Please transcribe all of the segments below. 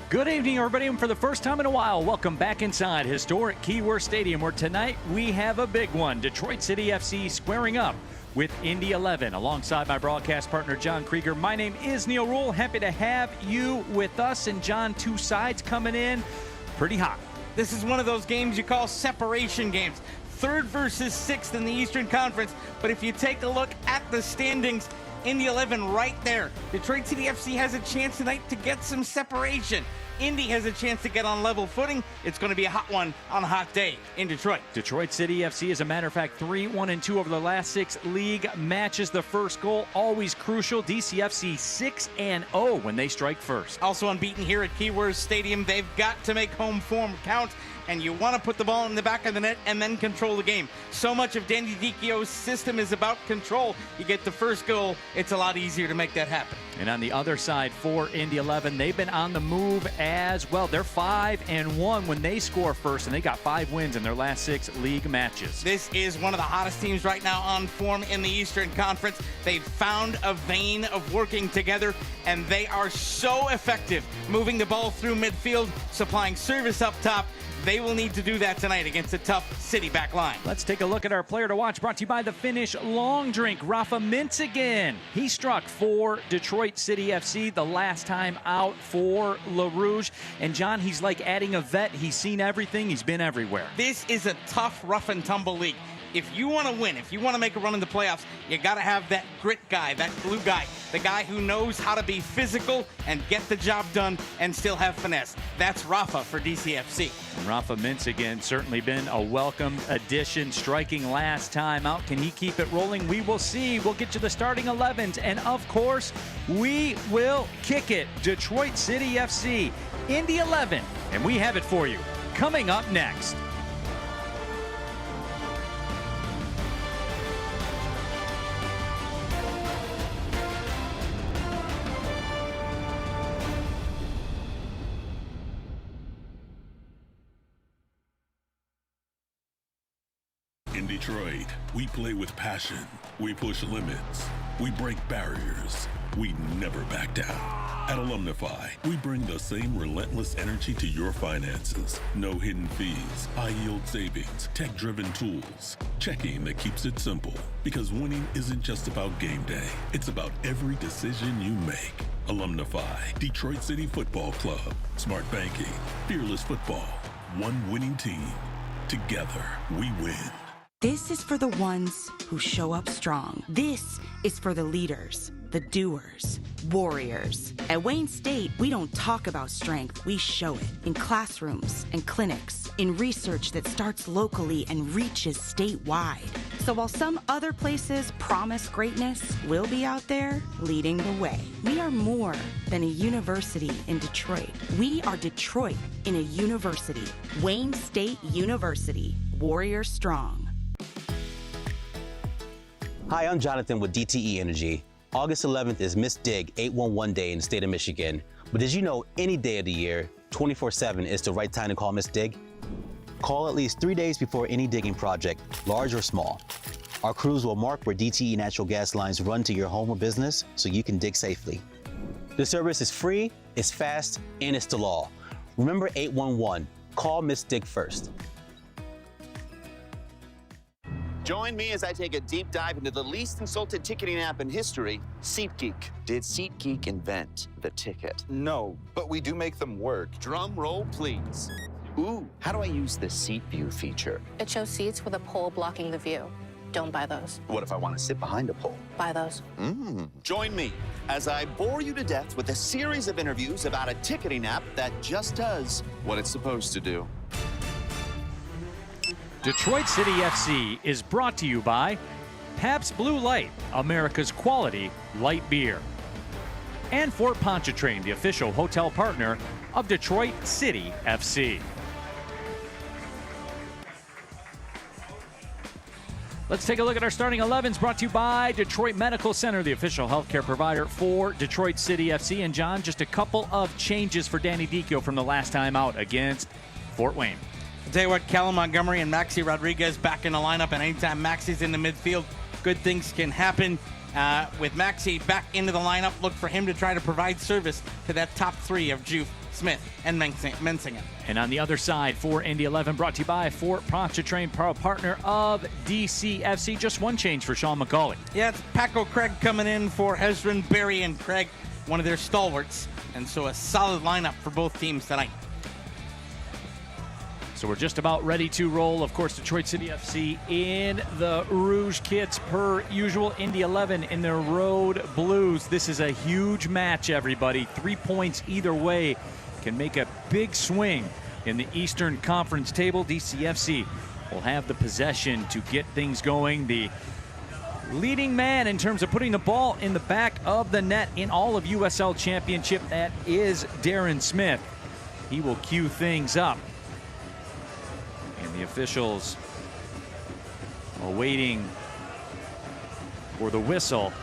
Good evening, everybody, and for the first time in a while, welcome back inside historic Keyworth Stadium, where tonight we have a big one. Detroit City FC squaring up with Indy 11. Alongside my broadcast partner, John Krieger, my name is Neil Rule. Happy to have you with us. And John, two sides coming in pretty hot. This is one of those games you call separation games. Third versus sixth in the Eastern Conference. But if you take a look at the standings, Indy 11 right there. Detroit City FC has a chance tonight to get some separation. Indy has a chance to get on level footing. It's going to be a hot one on a hot day in Detroit. Detroit City FC, as a matter of fact, 3-1-2 over the last 6 league matches. The first goal, always crucial. DCFC 6-0 when they strike first. Also unbeaten here at Keyworth Stadium. They've got to make home form count, and you want to put the ball in the back of the net and then control the game. So much of Danny Dicchio's system is about control. You get the first goal, it's a lot easier to make that happen. And on the other side for Indy 11, they've been on the move as well. They're 5-1 when they score first, and they got 5 wins in their last 6 league matches. This is one of the hottest teams right now on form in the Eastern Conference. They've found a vein of working together, and they are so effective moving the ball through midfield, supplying service up top. They will need to do that tonight against a tough City back line. Let's take a look at our player to watch, brought to you by the Finnish Long Drink, Rafa Mintz again. He struck for Detroit City FC the last time out for Le Rouge. And John, he's like adding a vet. He's seen everything. He's been everywhere. This is a tough, rough and tumble league. If you want to win, if you want to make a run in the playoffs, you got to have that grit guy, that glue guy, the guy who knows how to be physical and get the job done and still have finesse. That's Rafa for DCFC. And Rafa Mintz again, certainly been a welcome addition, striking last time out. Can he keep it rolling? We will see. We'll get to the starting 11s, and of course, we will kick it. Detroit City FC, Indy 11, and we have it for you coming up next. In Detroit, we play with passion. We push limits. We break barriers. We never back down. At Alumnify, we bring the same relentless energy to your finances. No hidden fees, high-yield savings, tech-driven tools. Checking that keeps it simple. Because winning isn't just about game day. It's about every decision you make. Alumnify, Detroit City Football Club. Smart banking, fearless football. One winning team. Together, we win. This is for the ones who show up strong. This is for the leaders, the doers, warriors. At Wayne State, we don't talk about strength, we show it. In classrooms and clinics, in research that starts locally and reaches statewide. So while some other places promise greatness, we'll be out there leading the way. We are more than a university in Detroit. We are Detroit in a university. Wayne State University, Warrior Strong. Hi, I'm Jonathan with DTE Energy. August 11th is Miss Dig 811 Day in the state of Michigan. But did you know any day of the year, 24/7 is the right time to call Miss Dig? Call at least 3 days before any digging project, large or small. Our crews will mark where DTE natural gas lines run to your home or business so you can dig safely. The service is free, it's fast, and it's the law. Remember 811. Call Miss Dig first. Join me as I take a deep dive into the least insulted ticketing app in history, SeatGeek. Did SeatGeek invent the ticket? No, but we do make them work. Drum roll, please. Ooh, how do I use the Seat View feature? It shows seats with a pole blocking the view. Don't buy those. What if I want to sit behind a pole? Buy those. Join me as I bore you to death with a series of interviews about a ticketing app that just does what it's supposed to do. Detroit City FC is brought to you by Pabst Blue Light, America's quality light beer. And Fort Pontchartrain, the official hotel partner of Detroit City FC. Let's take a look at our starting 11s, brought to you by Detroit Medical Center, the official healthcare provider for Detroit City FC. And John, just a couple of changes for Danny Dicchio from the last time out against Fort Wayne. I'll tell you what, Callum Montgomery and Maxi Rodriguez back in the lineup, and anytime Maxi's in the midfield, good things can happen. With Maxi back into the lineup, look for him to try to provide service to that top three of Juve, Smith and Mensingham. And on the other side for Indy 11, brought to you by Fort Pontchartrain, partner of DCFC. Just one change for Sean McCauley. Yeah, it's Paco Craig coming in for Hezron Berry, and Craig, one of their stalwarts. And so a solid lineup for both teams tonight. So we're just about ready to roll. Of course, Detroit City FC in the Rouge kits per usual. Indy 11 in their road blues. This is a huge match, everybody. 3 points either way can make a big swing in the Eastern Conference table. DCFC will have the possession to get things going. The leading man in terms of putting the ball in the back of the net in all of USL Championship, that is Darren Smith. He will cue things up. And the officials are waiting for the whistle.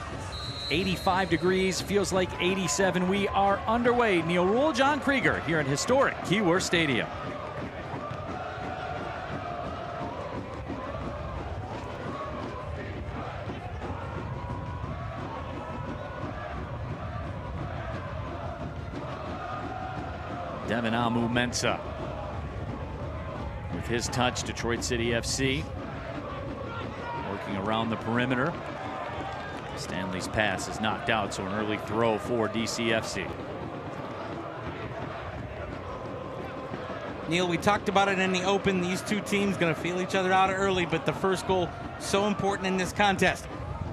85 degrees, feels like 87. We are underway. Neil Rule, John Krieger here at historic Keyworth Stadium. Devin Amu-Mensah with his touch. Detroit City FC working around the perimeter. Stanley's pass is knocked out, so an early throw for DCFC. Neil, we talked about it in the open. These two teams going to feel each other out early, but the first goal so important in this contest.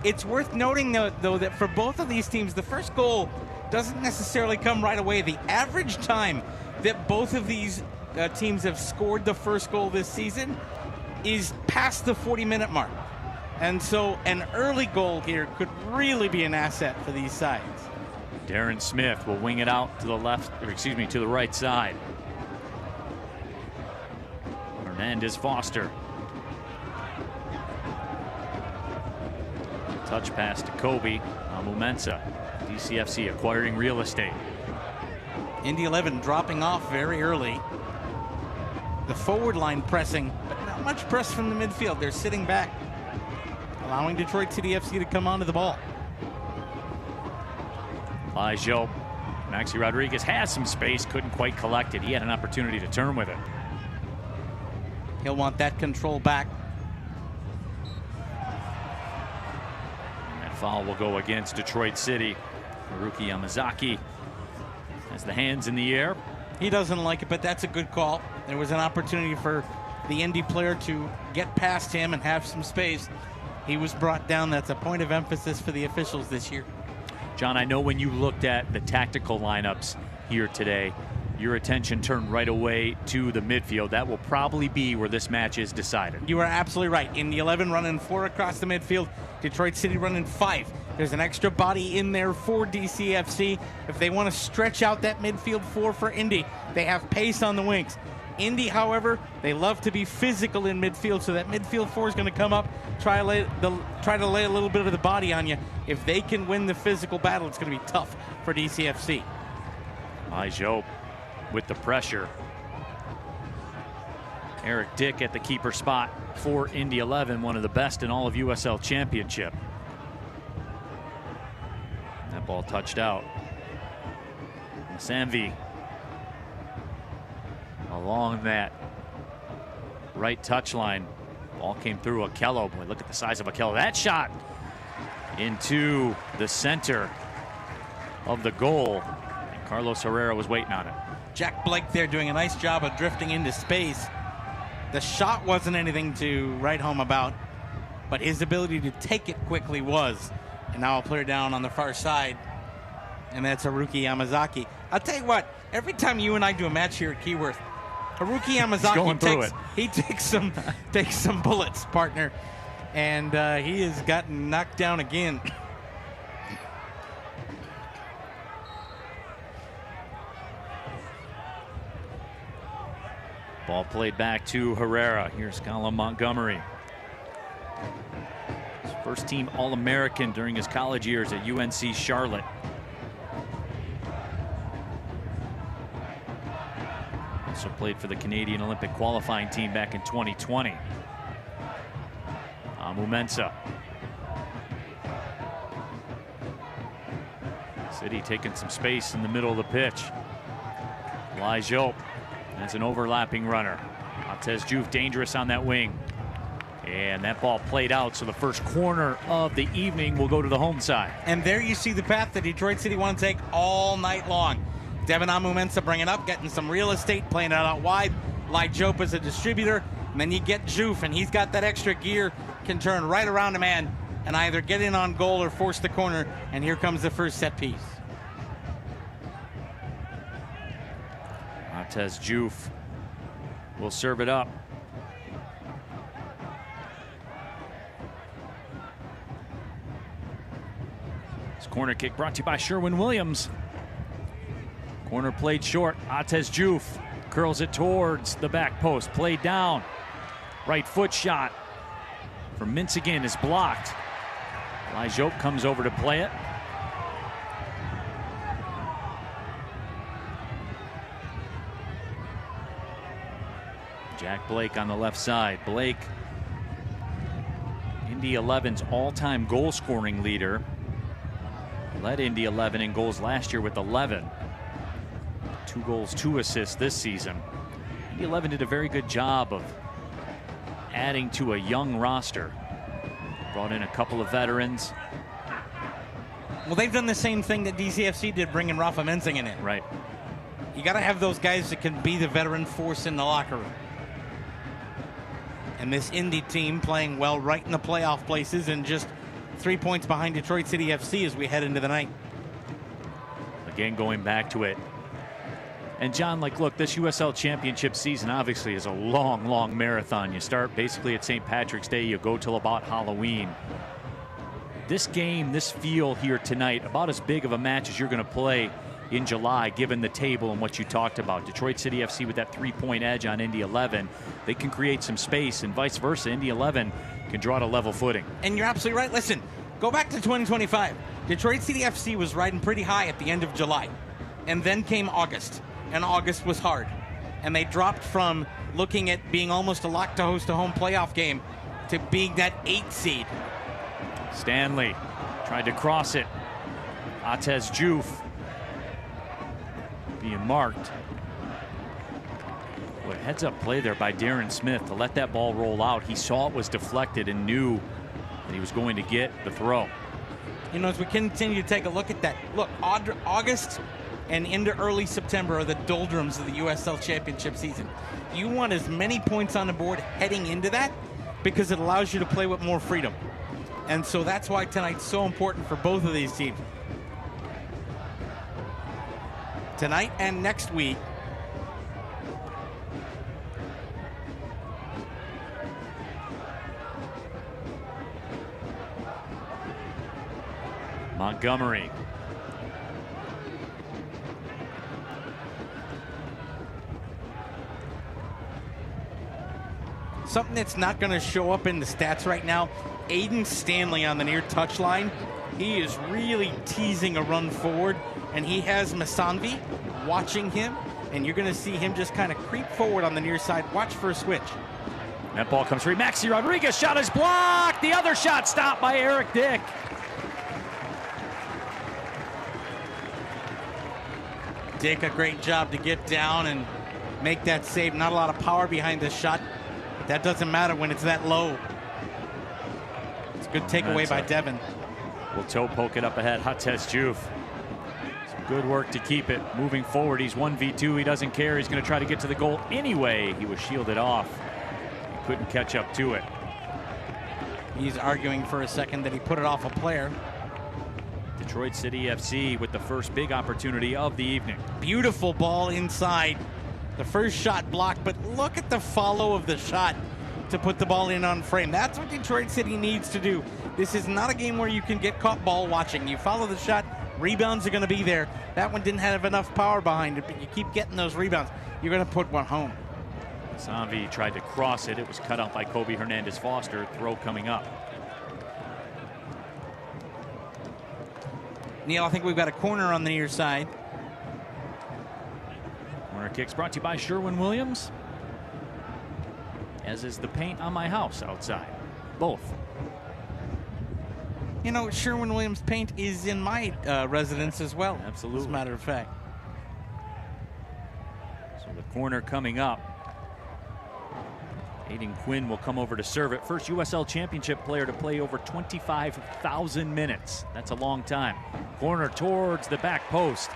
It's worth noting, though, that for both of these teams, the first goal doesn't necessarily come right away. The average time that both of these teams have scored the first goal this season is past the 40-minute mark. And so an early goal here could really be an asset for these sides. Darren Smith will wing it out to the left, or excuse me, to the right side. Hernandez Foster. Touch pass to Kobe. Amu-Mensah. DCFC acquiring real estate. Indy 11 dropping off very early. The forward line pressing, but not much press from the midfield. They're sitting back, allowing Detroit City FC to come onto the ball. Joe. Maxi Rodriguez has some space, couldn't quite collect it. He had an opportunity to turn with it. He'll want that control back. And that foul will go against Detroit City. Haruki Yamazaki has the hands in the air. He doesn't like it, but that's a good call. There was an opportunity for the Indy player to get past him and have some space. He was brought down. That's a point of emphasis for the officials this year. John, I know when you looked at the tactical lineups here today, your attention turned right away to the midfield. That will probably be where this match is decided. You are absolutely right. Indy 11 running 4 across the midfield. Detroit City running 5. There's an extra body in there for DCFC. If they want to stretch out that midfield 4 for Indy, they have pace on the wings. Indy, however, they love to be physical in midfield, so that midfield 4 is going to come up, try to lay a little bit of the body on you. If they can win the physical battle, it's going to be tough for DCFC. Joe with the pressure. Eric Dick at the keeper spot for Indy 11, one of the best in all of USL Championship. That ball touched out. Samvi along that right touchline. Ball came through Okello. Boy, look at the size of Okello. That shot into the center of the goal. And Carlos Herrera was waiting on it. Jack Blake there doing a nice job of drifting into space. The shot wasn't anything to write home about, but his ability to take it quickly was. And now a player down on the far side, and that's Haruki Yamazaki. I'll tell you what, every time you and I do a match here at Keyworth, Haruki Yamazaki takes some bullets, partner, and he has gotten knocked down again. Ball played back to Herrera. Here's Colin Montgomery. His first team All-American during his college years at UNC Charlotte. Also played for the Canadian Olympic qualifying team back in 2020. Amu-Mensah. City taking some space in the middle of the pitch. Elijah, that's an overlapping runner. Montez Juve dangerous on that wing. And that ball played out, so the first corner of the evening will go to the home side. And there you see the path that Detroit City want to take all night long. Devin Amumensa bringing up, getting some real estate, playing it out wide. Lijop is a distributor, and then you get Juve, and he's got that extra gear, can turn right around a man and either get in on goal or force the corner, and here comes the first set piece. Montez Juve will serve it up. This corner kick brought to you by Sherwin-Williams. Corner played short. Montez Juve curls it towards the back post. Played down. Right foot shot from Mintz again is blocked. Lijop comes over to play it. Jack Blake on the left side. Blake, Indy 11's all-time goal scoring leader. Led Indy 11 in goals last year with 11. 2 goals, 2 assists this season. Indy 11 did a very good job of adding to a young roster. Brought in a couple of veterans. Well, they've done the same thing that DCFC did, bringing Rafa Menzingen in. Right. You got to have those guys that can be the veteran force in the locker room. And this Indy team playing well right in the playoff places and just 3 points behind Detroit City FC as we head into the night. Again, going back to it. And John, like, look, this USL Championship season obviously is a long, long marathon. You start basically at St. Patrick's Day, you go till about Halloween. This game, this feel here tonight, about as big of a match as you're going to play in July, given the table and what you talked about. Detroit City FC with that 3-point edge on Indy 11. They can create some space, and vice versa. Indy 11 can draw to level footing. And you're absolutely right. Listen, go back to 2025. Detroit City FC was riding pretty high at the end of July. And then came August. And August was hard. And they dropped from looking at being almost a lock to host a home playoff game to being that 8th seed. Stanley tried to cross it. Montez Juve being marked. Boy, heads up play there by Darren Smith to let that ball roll out. He saw it was deflected and knew that he was going to get the throw. You know, as we continue to take a look at that, look, August and into early September are the doldrums of the USL Championship season. You want as many points on the board heading into that because it allows you to play with more freedom. And so that's why tonight's so important for both of these teams. Tonight and next week, Montgomery. Something that's not going to show up in the stats right now, Aiden Stanley on the near touchline. He is really teasing a run forward, and he has Masanvi watching him, and you're going to see him just kind of creep forward on the near side. Watch for a switch. That ball comes free. Maxi Rodriguez shot is blocked. The other shot stopped by Eric Dick. Dick, a great job to get down and make that save. Not a lot of power behind this shot, but that doesn't matter when it's that low. It's a good takeaway by Devin. Will toe poke it up ahead. Montez Juve. Some good work to keep it moving forward. He's 1v2. He doesn't care. He's going to try to get to the goal anyway. He was shielded off. He couldn't catch up to it. He's arguing for a second that he put it off a player. Detroit City FC with the first big opportunity of the evening. Beautiful ball inside. The first shot blocked, but look at the follow of the shot to put the ball in on frame. That's what Detroit City needs to do. This is not a game where you can get caught ball watching. You follow the shot, rebounds are going to be there. That one didn't have enough power behind it, but you keep getting those rebounds. You're going to put one home. Sanvi tried to cross it. It was cut out by Kobe Hernandez-Foster. Throw coming up. Neil, I think we've got a corner on the near side. Corner kicks brought to you by Sherwin-Williams, as is the paint on my house outside. Both. You know, Sherwin-Williams paint is in my residence as well. Absolutely. As a matter of fact. Corner coming up. Aiden Quinn will come over to serve it. First USL Championship player to play over 25,000 minutes. That's a long time. Corner towards the back post.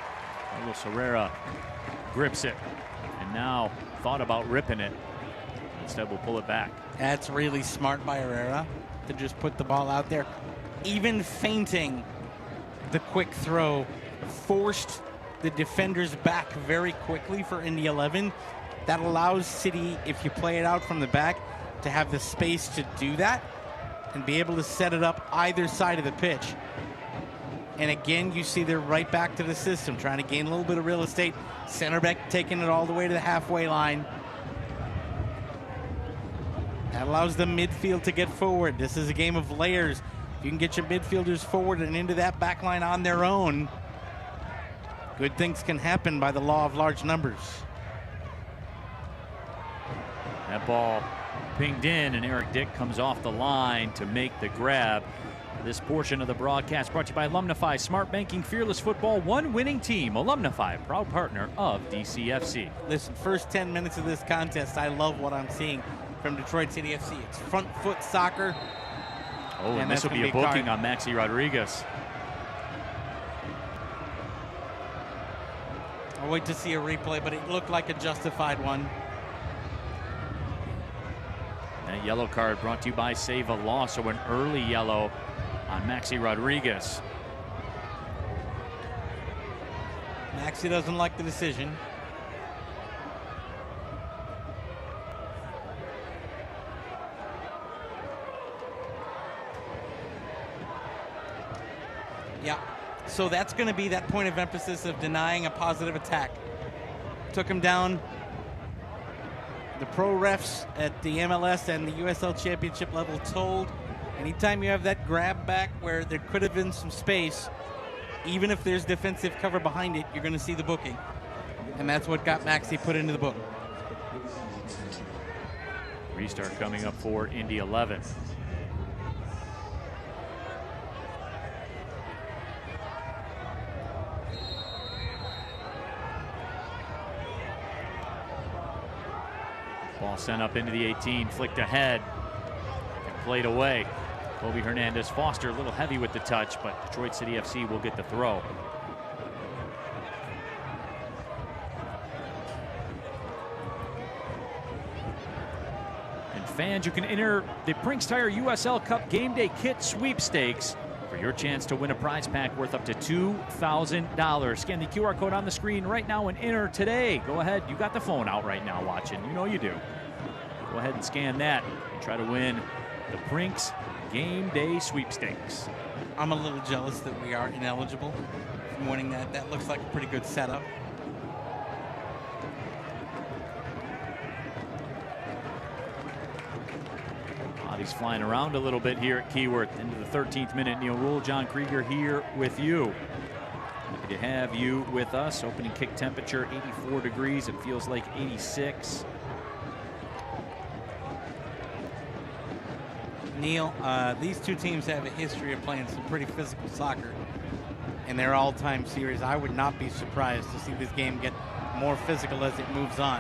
Carlos Herrera grips it and now thought about ripping it. Instead, we'll pull it back. That's really smart by Herrera to just put the ball out there. Even feinting the quick throw forced the defenders back very quickly for Indy 11. That allows City, if you play it out from the back, to have the space to do that and be able to set it up either side of the pitch. And again, you see they're right back to the system, trying to gain a little bit of real estate. Center back taking it all the way to the halfway line. That allows the midfield to get forward. This is a game of layers. If you can get your midfielders forward and into that back line on their own, good things can happen by the law of large numbers. That ball pinged in, and Eric Dick comes off the line to make the grab. This portion of the broadcast brought to you by Alumnify, Smart Banking, Fearless Football, one winning team. Alumnify, proud partner of DCFC. Listen, first 10 minutes of this contest, I love what I'm seeing from Detroit City FC. It's front foot soccer. Oh, and this will be a booking on Maxi Rodriguez. I'll wait to see a replay, but it looked like a justified one. That yellow card brought to you by Save a Law, so an early yellow on Maxi Rodriguez. Maxi doesn't like the decision. Yeah, so that's going to be that point of emphasis of denying a positive attack. Took him down. The pro refs at the MLS and the USL Championship level told anytime you have that grab back where there could have been some space, even if there's defensive cover behind it, you're going to see the booking. And that's what got Maxi put into the book. Restart coming up for Indy 11. Ball sent up into the 18, flicked ahead, and played away. Kobe Hernandez Foster a little heavy with the touch, but Detroit City FC will get the throw. And fans, you can enter the Brinks Tire USL Cup Game Day Kit Sweepstakes for your chance to win a prize pack worth up to $2,000. Scan the QR code on the screen right now and enter today. Go ahead, you got the phone out right now watching. You know you do. Go ahead and scan that and try to win the Brinks Game Day Sweepstakes. I'm a little jealous that we are ineligible from winning that. That looks like a pretty good setup. Bodies flying around a little bit here at Keyworth into the 13th minute. Neil Rule, John Krieger here with you. Happy to have you with us. Opening kick temperature 84 degrees. It feels like 86. Neil, these two teams have a history of playing some pretty physical soccer in their all-time series. I would not be surprised to see this game get more physical as it moves on.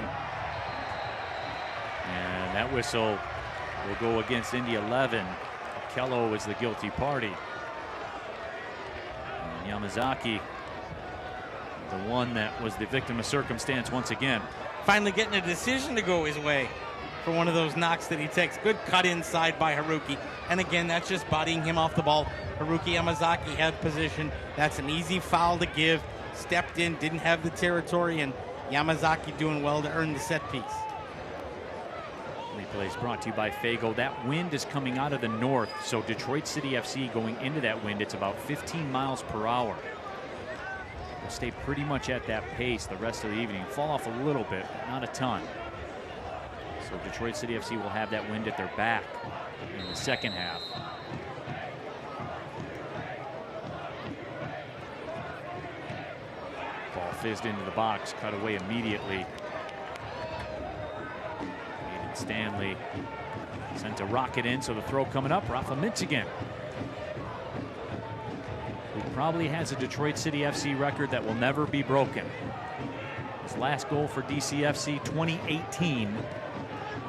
And that whistle will go against Indy 11. Kello is the guilty party. And Yamazaki, the one that was the victim of circumstance once again. Finally getting a decision to go his way for one of those knocks that he takes. Good cut inside by Haruki. And again, that's just bodying him off the ball. Haruki Yamazaki had position. That's an easy foul to give. Stepped in, didn't have the territory, and Yamazaki doing well to earn the set piece. Replays brought to you by Fago. That wind is coming out of the north, so Detroit City FC going into that wind, it's about 15 miles per hour. They'll stay pretty much at that pace the rest of the evening. Fall off a little bit, but not a ton. So Detroit City FC will have that wind at their back in the second half. Ball fizzed into the box, cut away immediately. Aiden Stanley sent a rocket in, so the throw coming up. Rafa Mintz again, who probably has a Detroit City FC record that will never be broken. His last goal for DCFC 2018.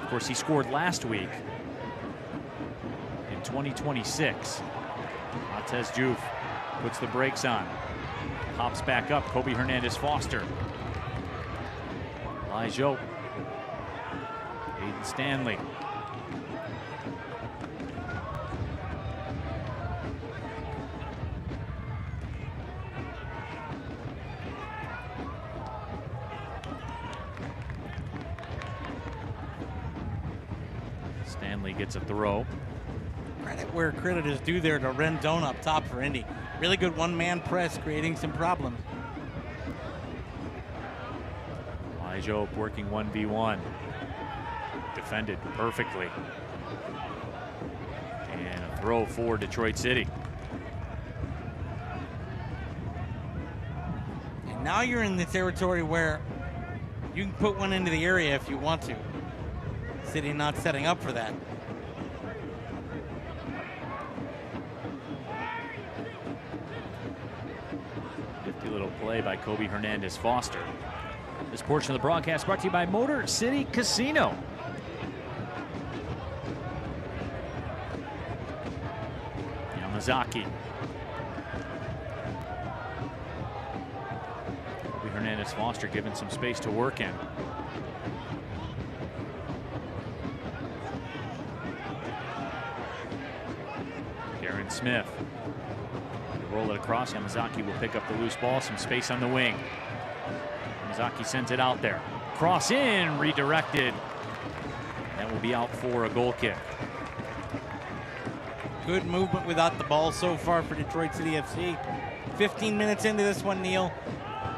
Of course, he scored last week in 2026. Montez Juve puts the brakes on. Hops back up. Kobe Hernandez-Foster. Elijah. Aiden Stanley. Stanley gets a throw. Credit where credit is due there to Rendon up top for Indy. Really good one-man press, creating some problems. Elijah working 1v1. Defended perfectly. And a throw for Detroit City. And now you're in the territory where you can put one into the area if you want to. City not setting up for that. Nifty little play by Kobe Hernandez-Foster. This portion of the broadcast brought to you by Motor City Casino. Yamazaki. Kobe Hernandez-Foster given some space to work in. Darren Smith. Roll it across. Yamazaki will pick up the loose ball. Some space on the wing. Yamazaki sends it out there. Cross in, redirected. That will be out for a goal kick. Good movement without the ball so far for Detroit City FC. 15 minutes into this one, Neil.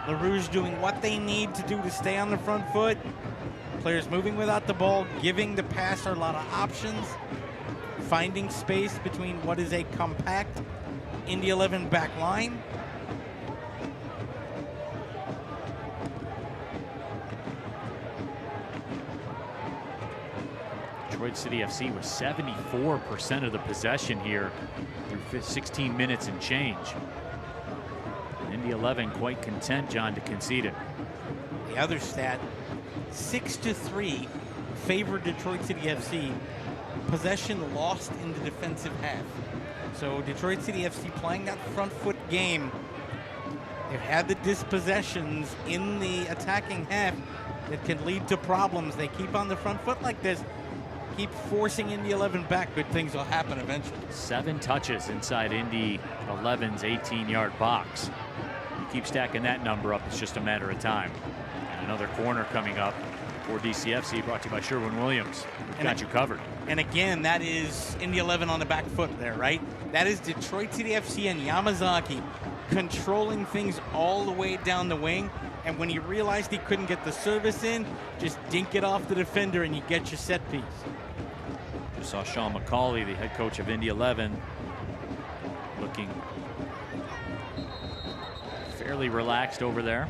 LaRouge doing what they need to do to stay on the front foot. Players moving without the ball, giving the passer a lot of options, finding space between what is a compact Indy 11 back line. Detroit City FC with 74% of the possession here through 16 minutes and change. Indy 11 quite content, John, to concede it. The other stat, 6-3 favored Detroit City FC. Possession lost in the defensive half. So Detroit City FC playing that front foot game. They've had the dispossessions in the attacking half that can lead to problems. They keep on the front foot like this, keep forcing Indy 11 back, good things will happen eventually. 7 touches inside Indy 11's 18-yard box. You keep stacking that number up, it's just a matter of time. And another corner coming up for DCFC, brought to you by Sherwin-Williams. We've got you covered. And again, that is Indy 11 on the back foot there, right? That is Detroit City FC and Yamazaki controlling things all the way down the wing. And when he realized he couldn't get the service in, just dink it off the defender and you get your set piece. Just saw Sean McCauley, the head coach of Indy 11, looking fairly relaxed over there.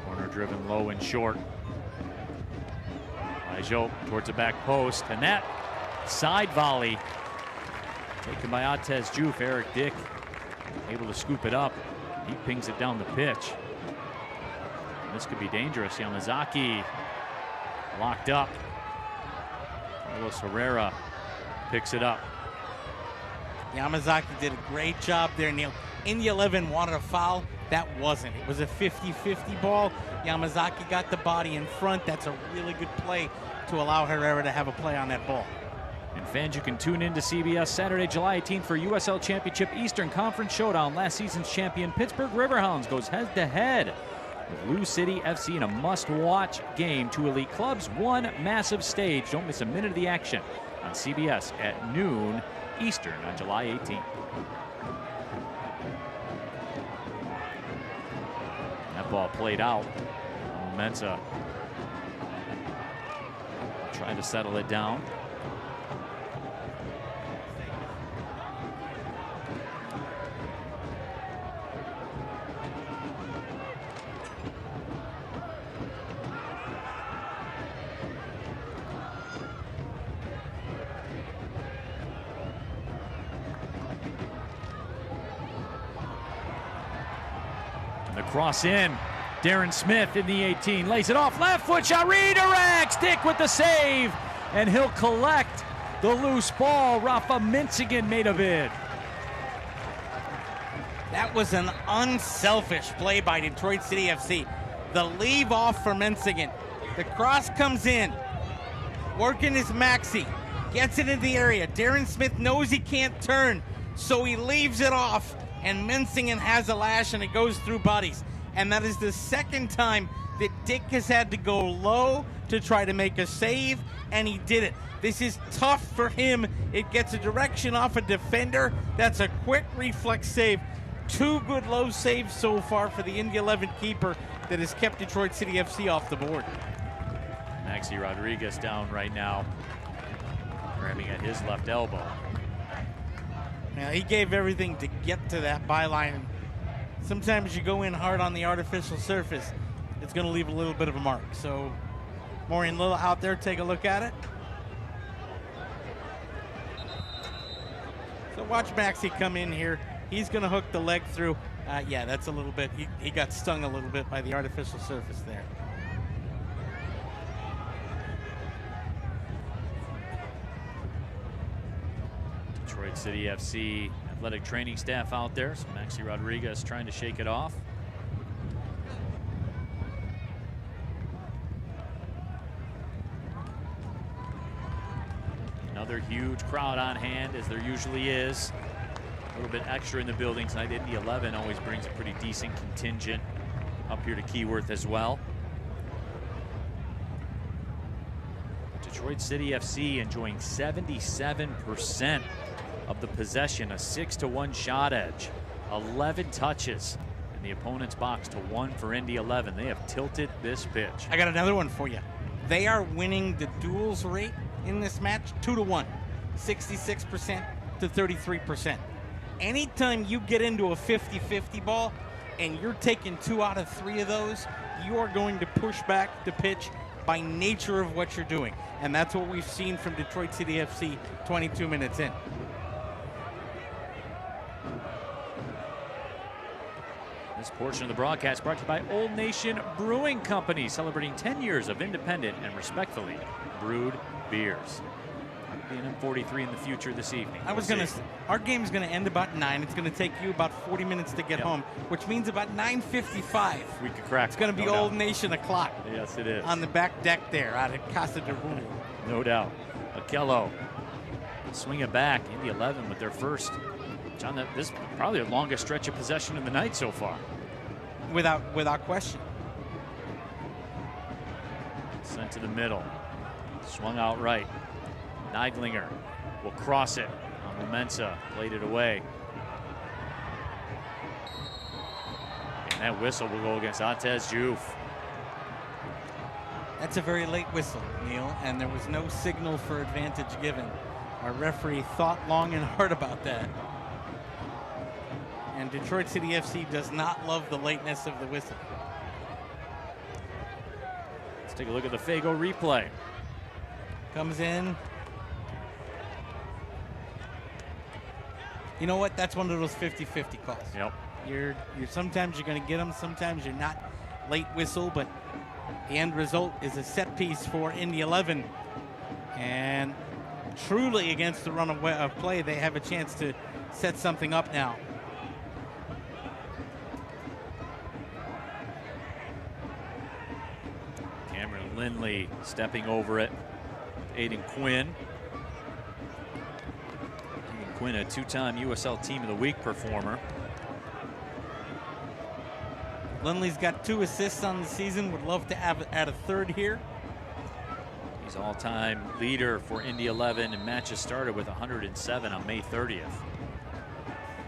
Corner driven low and short. Elijah towards the back post, and that side volley taken by Atez Juve. Eric Dick able to scoop it up. He pings it down the pitch. And this could be dangerous. Yamazaki locked up. Carlos Herrera picks it up. Yamazaki did a great job there, Neil. Indy 11 wanted a foul. That wasn't. It was a 50-50 ball. Yamazaki got the body in front. That's a really good play to allow Herrera to have a play on that ball. And fans, you can tune in to CBS Saturday, July 18th for USL Championship Eastern Conference Showdown. Last season's champion Pittsburgh Riverhounds goes head-to-head with Lou City FC in a must-watch game. 2 elite clubs, 1 massive stage. Don't miss a minute of the action on CBS at noon Eastern on July 18th. That ball played out. Mensa trying to settle it down. And the cross in. Darren Smith in the 18, lays it off, left foot shot, redirects, Dick with the save, and he'll collect the loose ball. Rafa Minsigan made a bid. That was an unselfish play by Detroit City FC. The leave off for Minsigan. The cross comes in, working his Maxi, gets it in the area. Darren Smith knows he can't turn, so he leaves it off, and Minsigan has a lash, and it goes through bodies. And that is the second time that Dick has had to go low to try to make a save, and he did it. This is tough for him. It gets a direction off a defender. That's a quick reflex save. Two good low saves so far for the Indy 11 keeper that has kept Detroit City FC off the board. Maxi Rodriguez down right now, grabbing at his left elbow. Yeah, he gave everything to get to that byline. Sometimes you go in hard on the artificial surface, it's going to leave a little bit of a mark. So, Maureen Lilla out there, take a look at it. So watch Maxi come in here. He's going to hook the leg through. Yeah, that's a little bit, he got stung a little bit by the artificial surface there. Detroit City FC athletic training staff out there. So Maxi Rodriguez trying to shake it off. Another huge crowd on hand, as there usually is. A little bit extra in the building tonight. Indy 11 always brings a pretty decent contingent up here to Keyworth as well. Detroit City FC enjoying 77% of the possession, a 6-1 shot edge, 11 touches in the opponent's box to 1 for Indy 11. They have tilted this pitch. I got another one for you. They are winning the duels rate in this match 2-1, 66% to 33%. Anytime you get into a 50-50 ball and you're taking 2 out of 3 of those, you are going to push back the pitch by nature of what you're doing. And that's what we've seen from Detroit City FC 22 minutes in. This portion of the broadcast brought to you by Old Nation Brewing Company, celebrating 10 years of independent and respectfully brewed beers. Being M43 in the future this evening. Our game's gonna end about 9. It's gonna take you about 40 minutes to get home, which means about 9:55. We could crack. It's gonna be Old Nation o'clock. Yes, it is. On the back deck there out at Casa de Rule. No doubt. Akello swing it back. Indy 11 with their first. John, this is probably the longest stretch of possession of the night so far. Without question. Sent to the middle. Swung out right. Neidlinger will cross it on Momensa. Played it away. And that whistle will go against Atez Juf. That's a very late whistle, Neil, and there was no signal for advantage given. Our referee thought long and hard about that. And Detroit City FC does not love the lateness of the whistle. Let's take a look at the Fago replay. Comes in. You know what? That's one of those 50-50 calls. Yep. You're sometimes you're going to get them, sometimes you're not. Late whistle, but the end result is a set piece for Indy 11. And truly against the run of play, they have a chance to set something up now. Cameron Lindley stepping over it. Aiden Quinn. Aiden Quinn, a 2-time USL Team of the Week performer. Lindley's got 2 assists on the season. Would love to add a third here. He's all-time leader for Indy 11, and matches started with 107 on May 30th.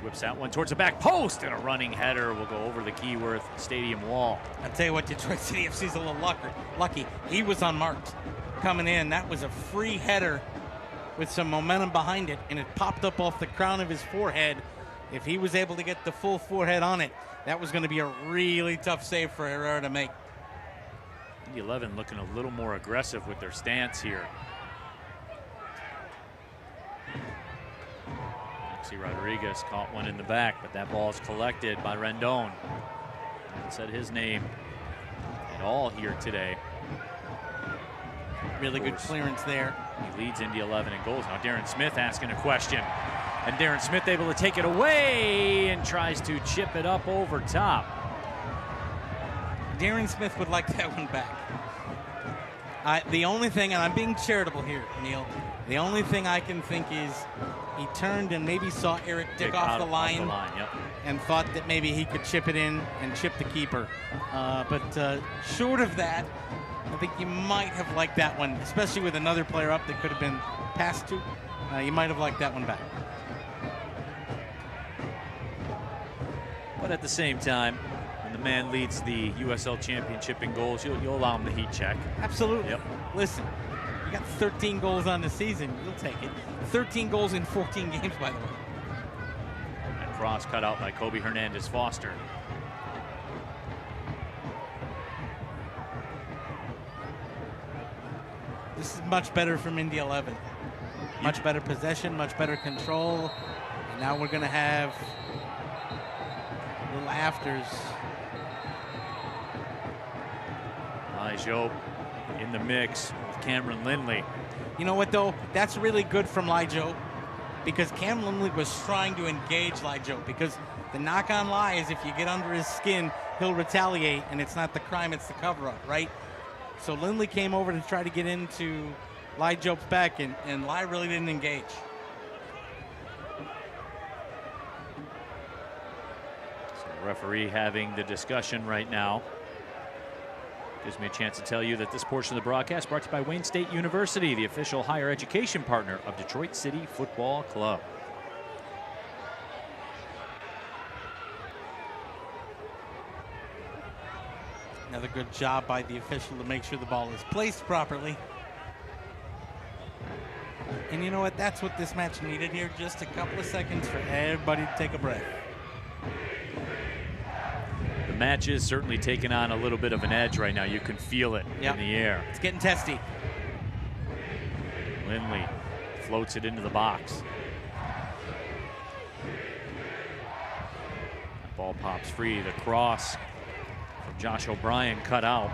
Whips that one towards the back post, and a running header will go over the Keyworth Stadium wall. I'll tell you what, Detroit City FC's a little lucky. He was unmarked coming in. That was a free header with some momentum behind it, and it popped up off the crown of his forehead. If he was able to get the full forehead on it, that was going to be a really tough save for Herrera to make. Indy 11 looking a little more aggressive with their stance here. Maxi Rodriguez caught one in the back, but that ball is collected by Rendon. Haven't said his name at all here today. Really good clearance there. He leads Indy 11 in goals. Now Darren Smith asking a question. And Darren Smith able to take it away and tries to chip it up over top. Darren Smith would like that one back. The only thing, and I'm being charitable here, Neil, the only thing I can think is he turned and maybe saw Eric Dick off the line, yep. and thought that maybe he could chip it in and chip the keeper. But short of that, I think you might have liked that one, especially with another player up that could have been passed to. You might have liked that one back. But at the same time, when the man leads the USL Championship in goals, you'll allow him the heat check. Absolutely. Yep. Listen, you got 13 goals on the season. You'll take it. 13 goals in 14 games, by the way. And cross cut out by Kobe Hernandez-Foster. This is much better from Indy 11. Much better possession, much better control. And now we're going to have little afters. Joe in the mix with Cameron Lindley. You know what, though? That's really good from Lijo, because Cam Lindley was trying to engage Lijo, because the knock on Lie is if you get under his skin, he'll retaliate, and it's not the crime, it's the cover-up, right? So Lindley came over to try to get into Lijo's back, and Lie really didn't engage. So the referee having the discussion right now. Gives me a chance to tell you that this portion of the broadcast brought to you by Wayne State University, the official higher education partner of Detroit City Football Club. Another good job by the official to make sure the ball is placed properly. And you know what? That's what this match needed here. Just a couple of seconds for everybody to take a breath. The match is certainly taking on a little bit of an edge right now. You can feel it in the air. It's getting testy. Lindley floats it into the box. Ball pops free. The cross from Josh O'Brien cut out.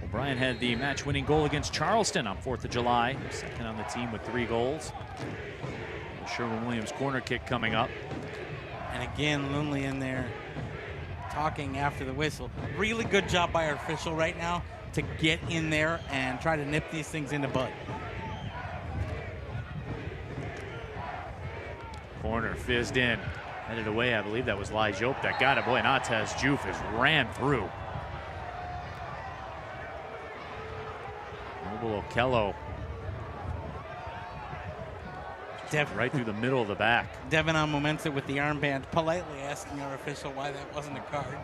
O'Brien had the match-winning goal against Charleston on 4th of July. Second on the team with 3 goals. The Sherwin-Williams corner kick coming up. And again, Lindley in there talking after the whistle. Really good job by our official right now to get in there and try to nip these things in the bud. Corner fizzed in, headed away. I believe that was Lijope that got it. Boy, and Atez Juve has ran through. Mobile Okello. Right through the middle of the back. Devin on Momensa with the armband, politely asking our official why that wasn't a card.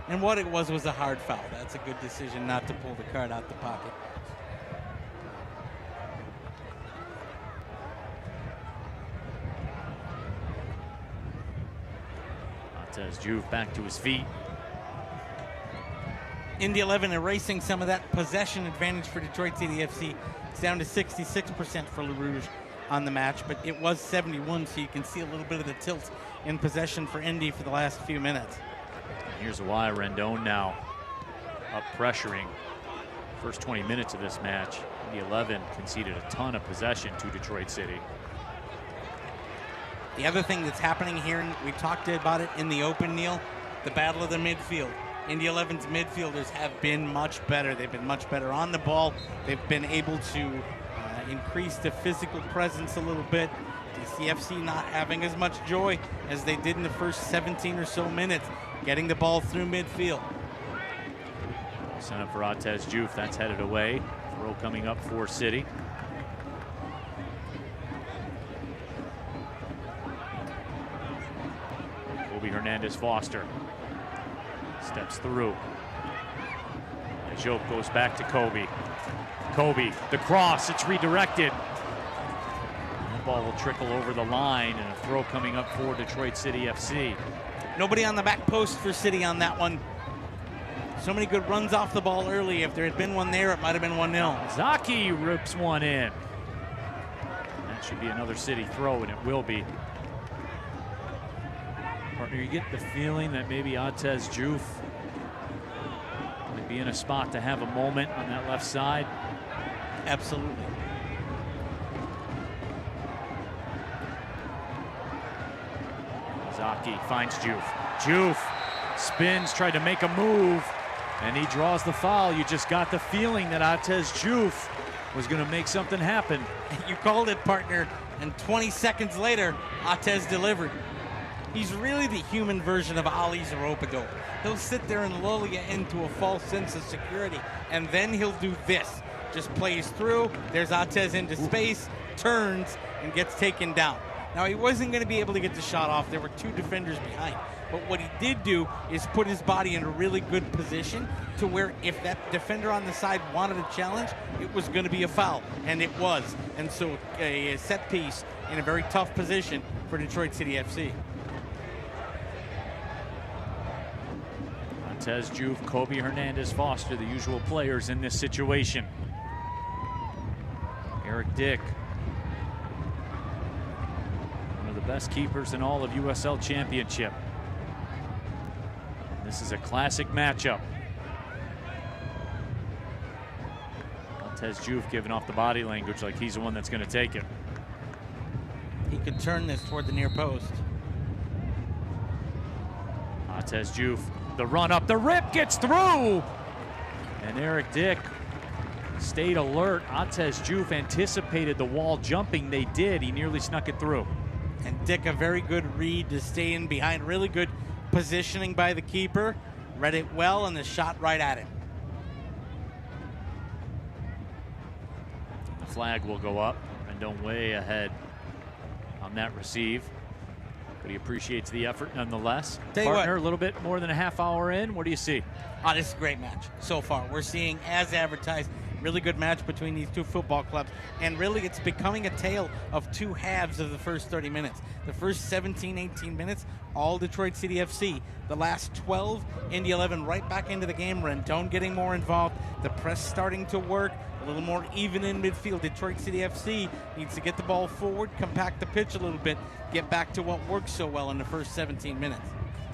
And what it was a hard foul. That's a good decision not to pull the card out the pocket. Atez Juve back to his feet. Indy 11 erasing some of that possession advantage for Detroit City FC. It's down to 66% for Le Rouge on the match, but it was 71, so you can see a little bit of the tilt in possession for Indy for the last few minutes. Here's why Rendon now up pressuring. First 20 minutes of this match, Indy 11 conceded a ton of possession to Detroit City. The other thing that's happening here, and we talked about it in the open, Neil, the battle of the midfield. Indy 11's midfielders have been much better. They've been much better on the ball. They've been able to increase the physical presence a little bit. DCFC not having as much joy as they did in the first 17 or so minutes, getting the ball through midfield. Sent up for Atez Juve, that's headed away. Throw coming up for City. Kobe Hernandez-Foster steps through. Joke goes back to Kobe. Kobe, the cross, it's redirected. The ball will trickle over the line, and a throw coming up for Detroit City FC. Nobody on the back post for City on that one. So many good runs off the ball early. If there had been one there, it might have been 1-0. Zaki rips one in. That should be another City throw, and it will be. Partner, you get the feeling that maybe Atez Diouf might be in a spot to have a moment on that left side. Absolutely. Zaki finds Diouf. Diouf spins, tried to make a move, and he draws the foul. You just got the feeling that Atez Diouf was going to make something happen. You called it, partner, and 20 seconds later, Atez delivered. He's really the human version of Ali Zaropado. He'll sit there and lull you into a false sense of security, and then he'll do this. Just plays through, there's Atez into space, turns, and gets taken down. Now, he wasn't going to be able to get the shot off. There were two defenders behind. But what he did do is put his body in a really good position to where if that defender on the side wanted a challenge, it was going to be a foul, and it was. And so a set piece in a very tough position for Detroit City FC. Atez Diouf, Kobe Hernandez Foster, the usual players in this situation. Eric Dick, one of the best keepers in all of USL Championship. This is a classic matchup. Atez Diouf giving off the body language like he's the one that's going to take it. He could turn this toward the near post. Atez Diouf, the run up, the rip gets through! And Eric Dick stayed alert. Atez Diouf anticipated the wall jumping. They did. He nearly snuck it through. And Dick, a very good read to stay in behind. Really good positioning by the keeper. Read it well, and the shot right at it. The flag will go up. Rendon way ahead on that receive. But he appreciates the effort nonetheless. Partner, a little bit more than a half hour in. What do you see? Oh, this is a great match so far. We're seeing, as advertised, really good match between these two football clubs. And really, it's becoming a tale of two halves of the first 30 minutes. The first 17, 18 minutes, all Detroit City FC. The last 12, Indy 11 right back into the game. Rendon getting more involved. The press starting to work. A little more even in midfield. Detroit City FC needs to get the ball forward, compact the pitch a little bit, get back to what worked so well in the first 17 minutes.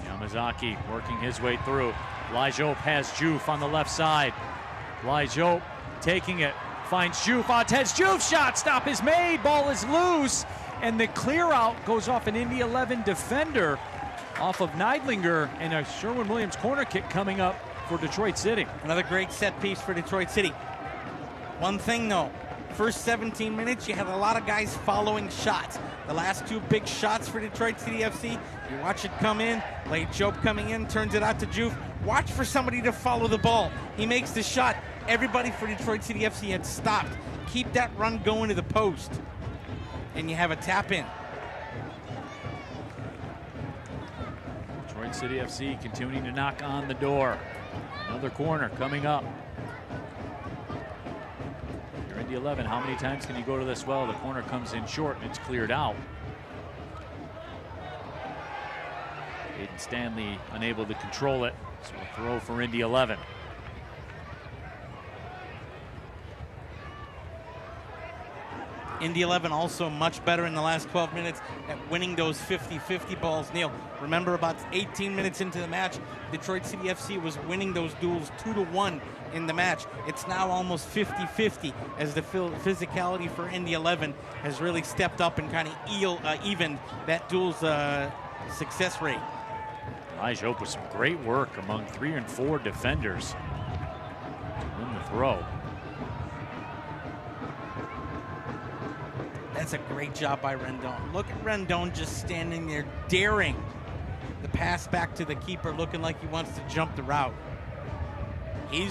Yamazaki working his way through. Lyjop has Diouf on the left side. Lyjop taking it, finds Diouf. Atez Diouf shot stop is made. Ball is loose, and the clear out goes off an Indy 11 defender off of Neidlinger, and a Sherwin-Williams corner kick coming up for Detroit City. Another great set piece for Detroit City. One thing though, first 17 minutes, you had a lot of guys following shots. The last two big shots for Detroit City FC, you watch it come in, Lyjop coming in, turns it out to Diouf. Watch for somebody to follow the ball. He makes the shot. Everybody for Detroit City FC had stopped. Keep that run going to the post, and you have a tap in. Detroit City FC continuing to knock on the door. Another corner coming up. You're Indy 11. How many times can you go to this well? The corner comes in short and it's cleared out. Aiden Stanley unable to control it. So a throw for Indy 11. Indy 11 also much better in the last 12 minutes at winning those 50-50 balls. Neil, remember about 18 minutes into the match, Detroit City FC was winning those duels 2-1 in the match. It's now almost 50-50 as the physicality for Indy 11 has really stepped up and kind of evened that duel's success rate. Lyjop with some great work among 3 and 4 defenders to win the throw. That's a great job by Rendon. Look at Rendon just standing there daring the pass back to the keeper, looking like he wants to jump the route. He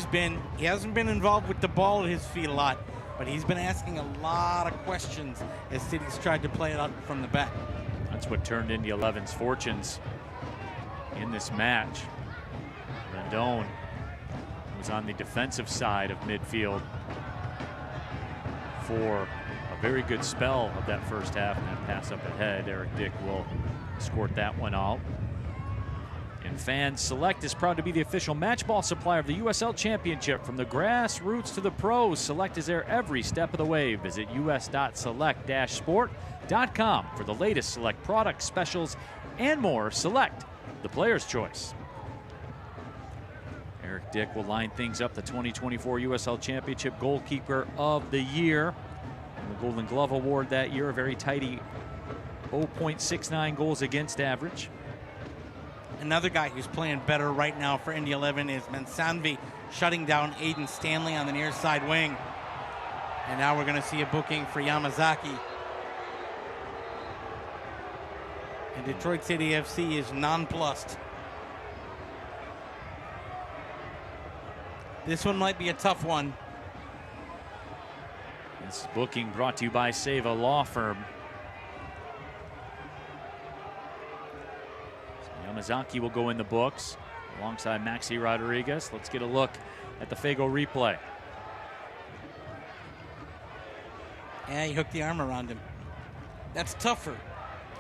hasn't been involved with the ball at his feet a lot, but he's been asking a lot of questions as City's tried to play it out from the back. That's what turned Indy 11's fortunes in this match. Rendon was on the defensive side of midfield for a very good spell of that first half, and then pass up ahead. Eric Dick will escort that one out. And fans, Select is proud to be the official match ball supplier of the USL Championship. From the grassroots to the pros, Select is there every step of the way. Visit us.select-sport.com for the latest Select products, specials, and more. Select, the player's choice. Eric Dick will line things up, the 2024 USL Championship Goalkeeper of the Year. And the Golden Glove Award that year, a very tidy 0.69 goals against average. Another guy who's playing better right now for Indy 11 is Mansanvi, shutting down Aiden Stanley on the near side wing. And now we're going to see a booking for Yamazaki. And Detroit City FC is nonplussed. This one might be a tough one. This booking brought to you by Save a Law Firm. Yamazaki will go in the books alongside Maxi Rodriguez. Let's get a look at the Fago replay. Yeah, he hooked the arm around him. That's tougher.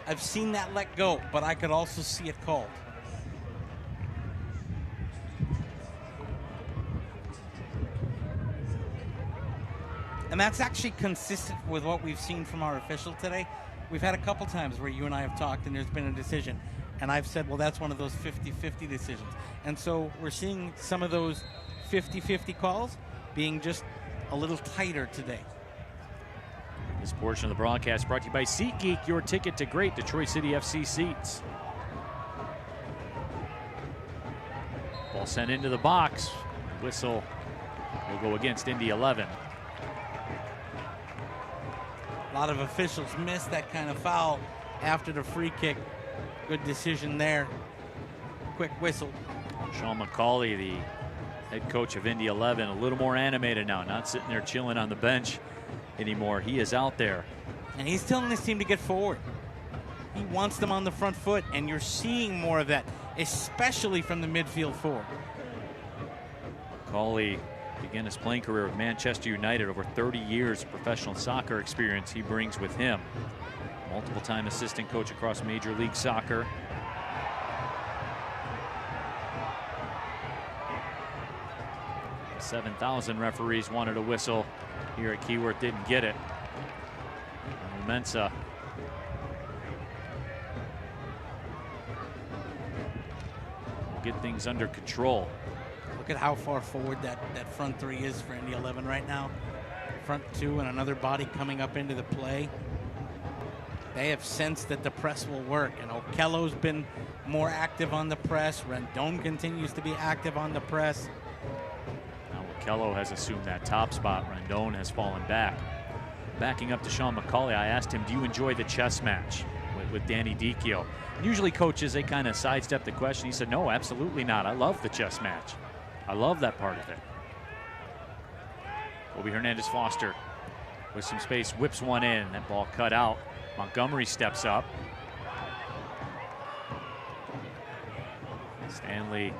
I've seen that let go, but I could also see it called. And that's actually consistent with what we've seen from our official today. We've had a couple times where you and I have talked and there's been a decision. And I've said, well, that's one of those 50-50 decisions. And so we're seeing some of those 50-50 calls being just a little tighter today. This portion of the broadcast brought to you by SeatGeek, your ticket to great Detroit City FC seats. Ball sent into the box. Whistle will go against Indy 11. A lot of officials missed that kind of foul after the free kick. Good decision there. Quick whistle. Sean McCauley, the head coach of Indy 11, a little more animated now, not sitting there chilling on the bench anymore. He is out there. And he's telling his team to get forward. He wants them on the front foot, and you're seeing more of that, especially from the midfield forward. McCauley began his playing career with Manchester United. Over 30 years of professional soccer experience he brings with him. Multiple-time assistant coach across Major League Soccer. The 7,000 referees wanted a whistle here at Keyworth, didn't get it. And Mensa will get things under control. Look at how far forward that front three is for Indy 11 right now. Front two and another body coming up into the play. They have sensed that the press will work, and Okello's been more active on the press. Rendon continues to be active on the press. Now Okello has assumed that top spot. Rendon has fallen back. Backing up to Sean McCauley, I asked him, do you enjoy the chess match with Danny Dicchio? Usually coaches, they kind of sidestep the question. He said, no, absolutely not. I love the chess match. I love that part of it. Kobe Hernandez-Foster with some space, whips one in. That ball cut out. Montgomery steps up. Stanley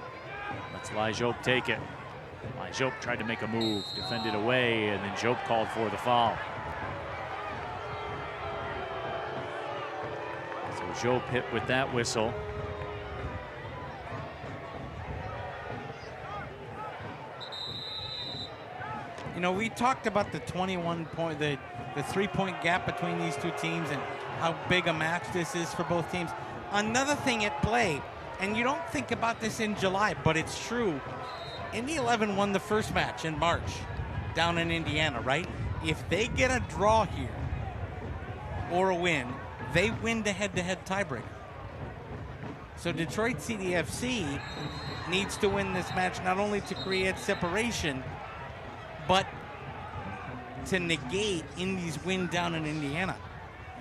lets Lijop take it. Lijop tried to make a move, defended away, and then Jope called for the foul. So Jope hit with that whistle. You know, we talked about the 21-point, the 3-point gap between these two teams and how big a match this is for both teams. Another thing at play, and you don't think about this in July, but it's true. Indy 11 won the first match in March down in Indiana, right? If they get a draw here or a win, they win the head-to-head tiebreaker. So Detroit City FC needs to win this match not only to create separation, but to negate Indy's win down in Indiana.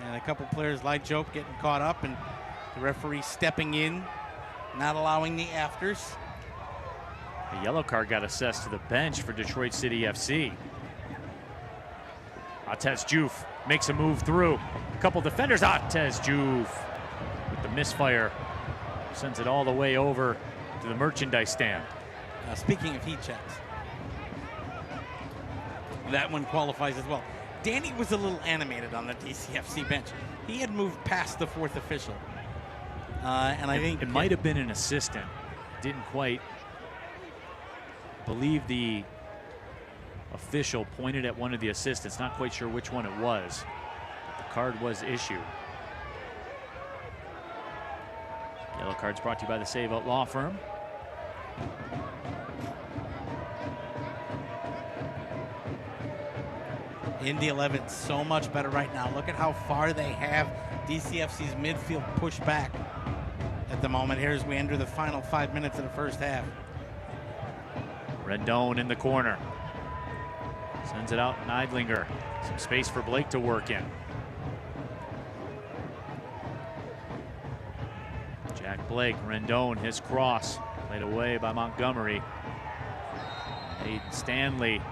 And a couple players like Jope getting caught up, and the referee stepping in, not allowing the afters. A yellow card got assessed to the bench for Detroit City FC. Atez Diouf makes a move through. A couple defenders. Atez Diouf with the misfire sends it all the way over to the merchandise stand. Speaking of heat checks, that one qualifies as well. Danny was a little animated on the DCFC bench. He had moved past the fourth official. And I think it might have been an assistant. Didn't quite believe the official pointed at one of the assistants. Not quite sure which one it was. But the card was issued. Yellow cards brought to you by the Save Out Law Firm. Indy 11 so much better right now. Look at how far they have DCFC's midfield pushed back at the moment here as we enter the final 5 minutes of the first half. Rendon in the corner. Sends it out, Neidlinger. Some space for Blake to work in. Jack Blake, Rendon, his cross. Played away by Montgomery. Aiden Stanley.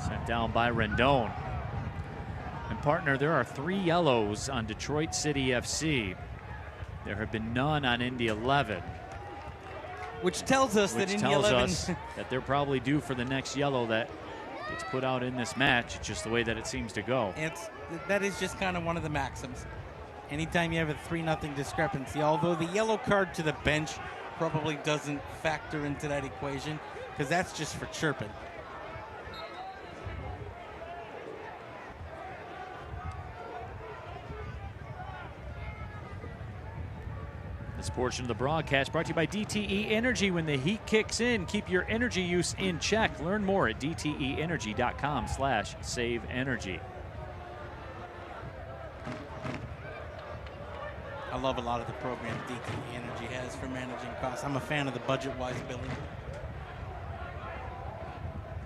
Sent down by Rendon. And partner, there are 3 yellows on Detroit City FC. There have been none on Indy 11. Which tells us that Indy 11... that they're probably due for the next yellow that gets put out in this match. It's just the way that it seems to go. That is just kind of one of the maxims. Anytime you have a 3-0 discrepancy, although the yellow card to the bench probably doesn't factor into that equation, because that's just for chirping. This portion of the broadcast brought to you by DTE Energy. When the heat kicks in, keep your energy use in check. Learn more at dteenergy.com/saveenergy. I love a lot of the program DTE Energy has for managing costs. I'm a fan of the budget-wise billing.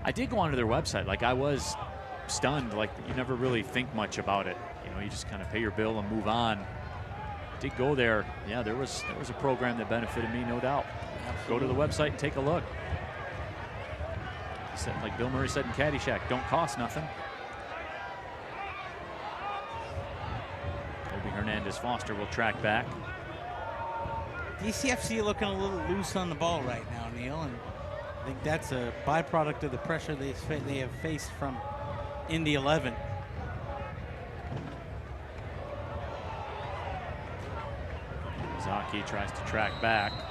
I did go onto their website. Like, I was stunned. Like, you never really think much about it. You know, you just kind of pay your bill and move on. Did go there. Yeah, there was a program that benefited me, no doubt. Absolutely. Go to the website and take a look. Said, like Bill Murray said in Caddyshack, don't cost nothing. Toby Hernandez-Foster will track back. DCFC looking a little loose on the ball right now, Neil, and I think that's a byproduct of the pressure they have faced from Indy 11. Zaki tries to track back. And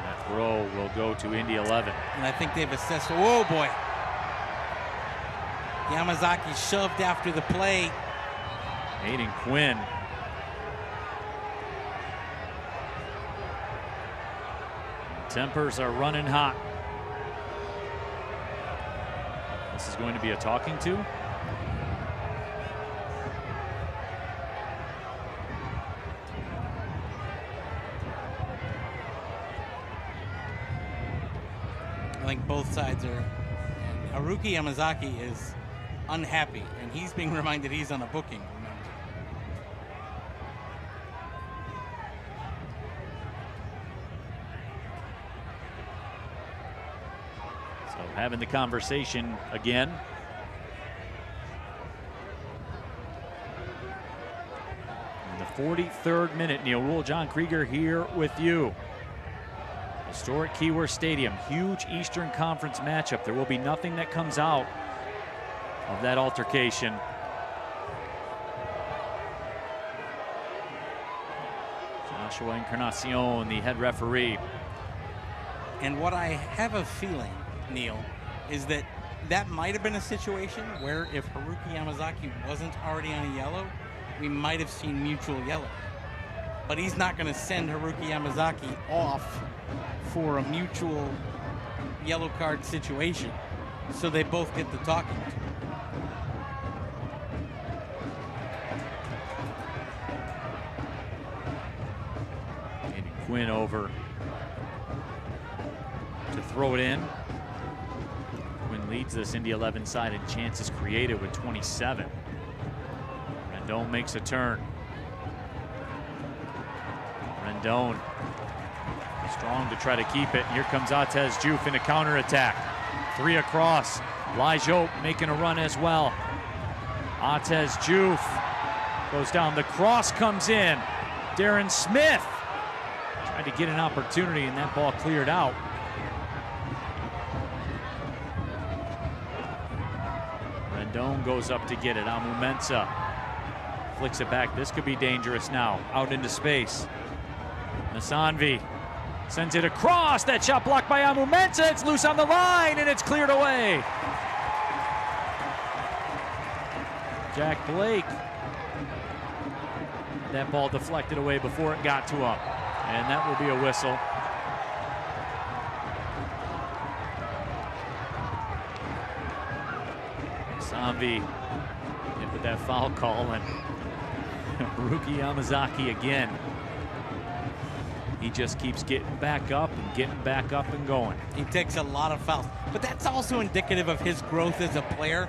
that throw will go to Indy 11. And I think they've assessed, oh boy. Yamazaki shoved after the play. Aiden Quinn. Tempers are running hot. This is going to be a talking to. I think both sides are. Haruki Yamazaki is unhappy, and he's being reminded he's on a booking. Remember. So having the conversation again. In the 43rd minute, Neil Rule, John Krieger here with you. Historic Keyworth Stadium, huge Eastern Conference matchup. There will be nothing that comes out of that altercation. Joshua Encarnacion, the head referee. And what I have a feeling, Neil, is that might have been a situation where if Haruki Yamazaki wasn't already on a yellow, we might have seen mutual yellow. But he's not going to send Haruki Yamazaki off for a mutual yellow card situation, so they both get the talking to. Getting Quinn over to throw it in. Quinn leads this Indy 11 side in chances created with 27. Rendon makes a turn. Rendon strong to try to keep it. Here comes Atez Diouf in a counterattack. 3 across. Lijope making a run as well. Atez Diouf goes down. The cross comes in. Darren Smith tried to get an opportunity, and that ball cleared out. Rendon goes up to get it. Amu Mensah flicks it back. This could be dangerous now. Out into space. Nasanvi sends it across. That shot blocked by Amu Mensah. It's loose on the line, and it's cleared away. Jack Blake that ball deflected away before it got to him. And that will be a whistle. Sambi hit with that foul call, and Ruki Yamazaki again. He just keeps getting back up and going. He takes a lot of fouls, but that's also indicative of his growth as a player.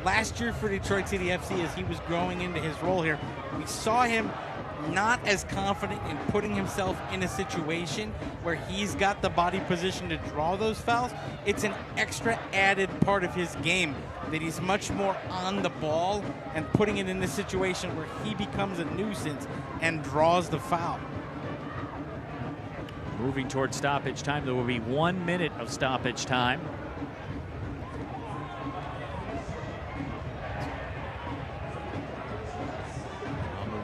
Last year for Detroit City FC, as he was growing into his role here, we saw him not as confident in putting himself in a situation where he's got the body position to draw those fouls. It's an extra added part of his game that he's much more on the ball and putting it in a situation where he becomes a nuisance and draws the foul. Moving towards stoppage time. There will be 1 minute of stoppage time.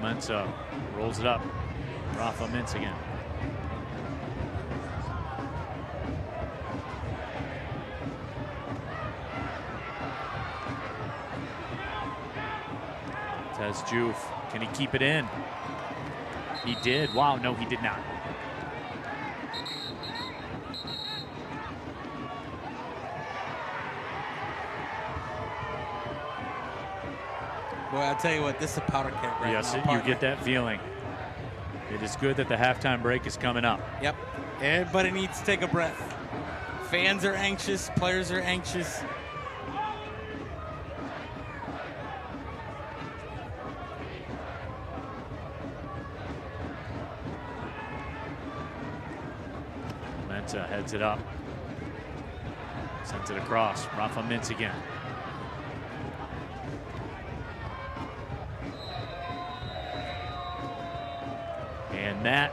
Mensah rolls it up. Rafa Mintz again. Tez Juve, can he keep it in? He did. Wow, no, he did not. Boy, I'll tell you what, this is a powder keg right yes, now. Yes, you get that feeling. It is good that the halftime break is coming up. Yep, everybody needs to take a breath. Fans are anxious, players are anxious. Mensah heads it up. Sends it across. Rafa Mintz again. And that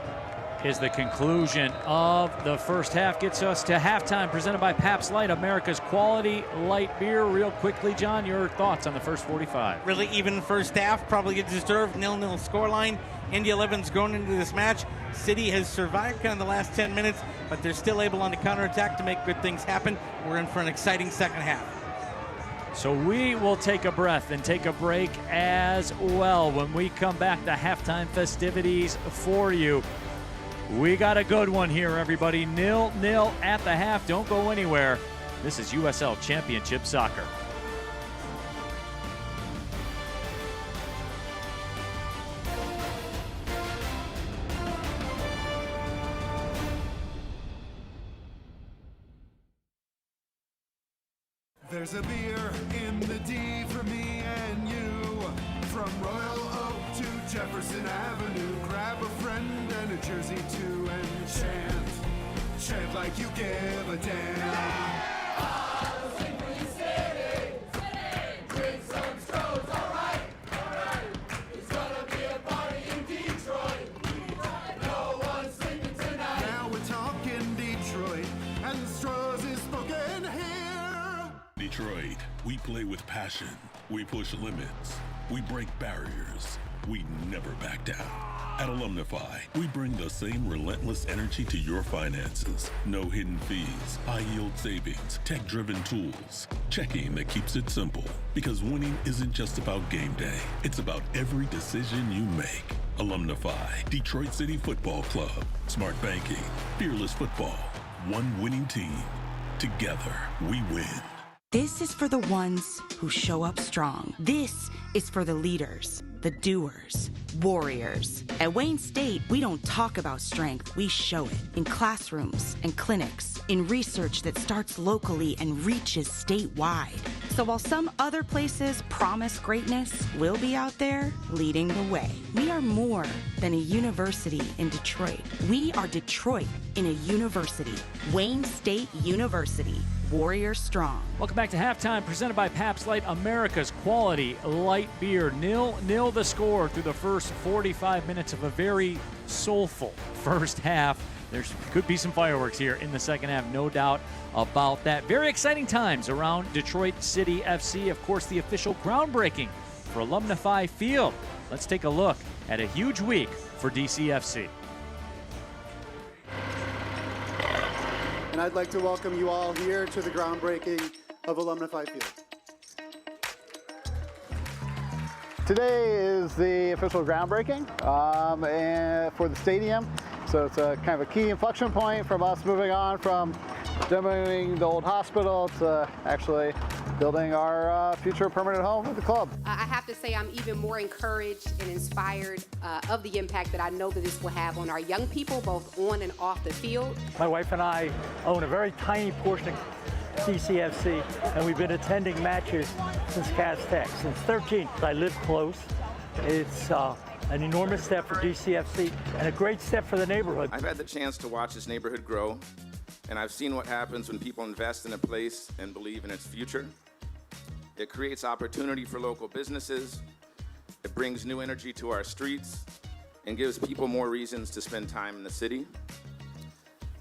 is the conclusion of the first half. Gets us to halftime, presented by Pabst Light, America's quality light beer. Real quickly, John, your thoughts on the first 45? Really even first half, probably gets deserved. 0-0 scoreline. Indy 11's going into this match. City has survived kind of the last 10 minutes, but they're still able on the counterattack to make good things happen. We're in for an exciting second half. So we will take a breath and take a break as well. When we come back, the halftime festivities for you. We got a good one here, everybody. 0-0 at the half. Don't go anywhere. This is USL Championship Soccer. There's a beer in the D for me and you. From Royal Oak to Jefferson Avenue. Grab a friend and a jersey too and chant. Chant like you give a damn. Now we're talking Detroit, and Strohs is spoken here. Detroit, we play with passion. We push limits. We break barriers. We never back down. At Alumnify, we bring the same relentless energy to your finances. No hidden fees, high-yield savings, tech-driven tools. Checking that keeps it simple. Because winning isn't just about game day. It's about every decision you make. Alumnify, Detroit City Football Club. Smart banking, fearless football. One winning team. Together, we win. This is for the ones who show up strong. This is for the leaders, the doers, warriors. At Wayne State, we don't talk about strength, we show it in classrooms and clinics, in research that starts locally and reaches statewide. So while some other places promise greatness, we'll be out there leading the way. We are more than a university in Detroit. We are Detroit in a university. Wayne State University. Warrior strong. Welcome back to halftime, presented by Pabst Light, America's quality light beer. 0-0 the score through the first 45 minutes of a very soulful first half. There could be some fireworks here in the second half, no doubt about that. Very exciting times around Detroit City FC. Of course, the official groundbreaking for Alumnify Field. Let's take a look at a huge week for DCFC. And I'd like to welcome you all here to the groundbreaking of Alumnify Field. Today is the official groundbreaking and for the stadium. So it's a kind of a key inflection point from us moving on from demoing the old hospital to actually building our future permanent home with the club. I have to say I'm even more encouraged and inspired of the impact that I know that this will have on our young people, both on and off the field. My wife and I own a very tiny portion of DCFC, and we've been attending matches since Cast Tech, since 13. I live close. It's an enormous step for DCFC and a great step for the neighborhood. I've had the chance to watch this neighborhood grow, and I've seen what happens when people invest in a place and believe in its future. It creates opportunity for local businesses, it brings new energy to our streets, and gives people more reasons to spend time in the city.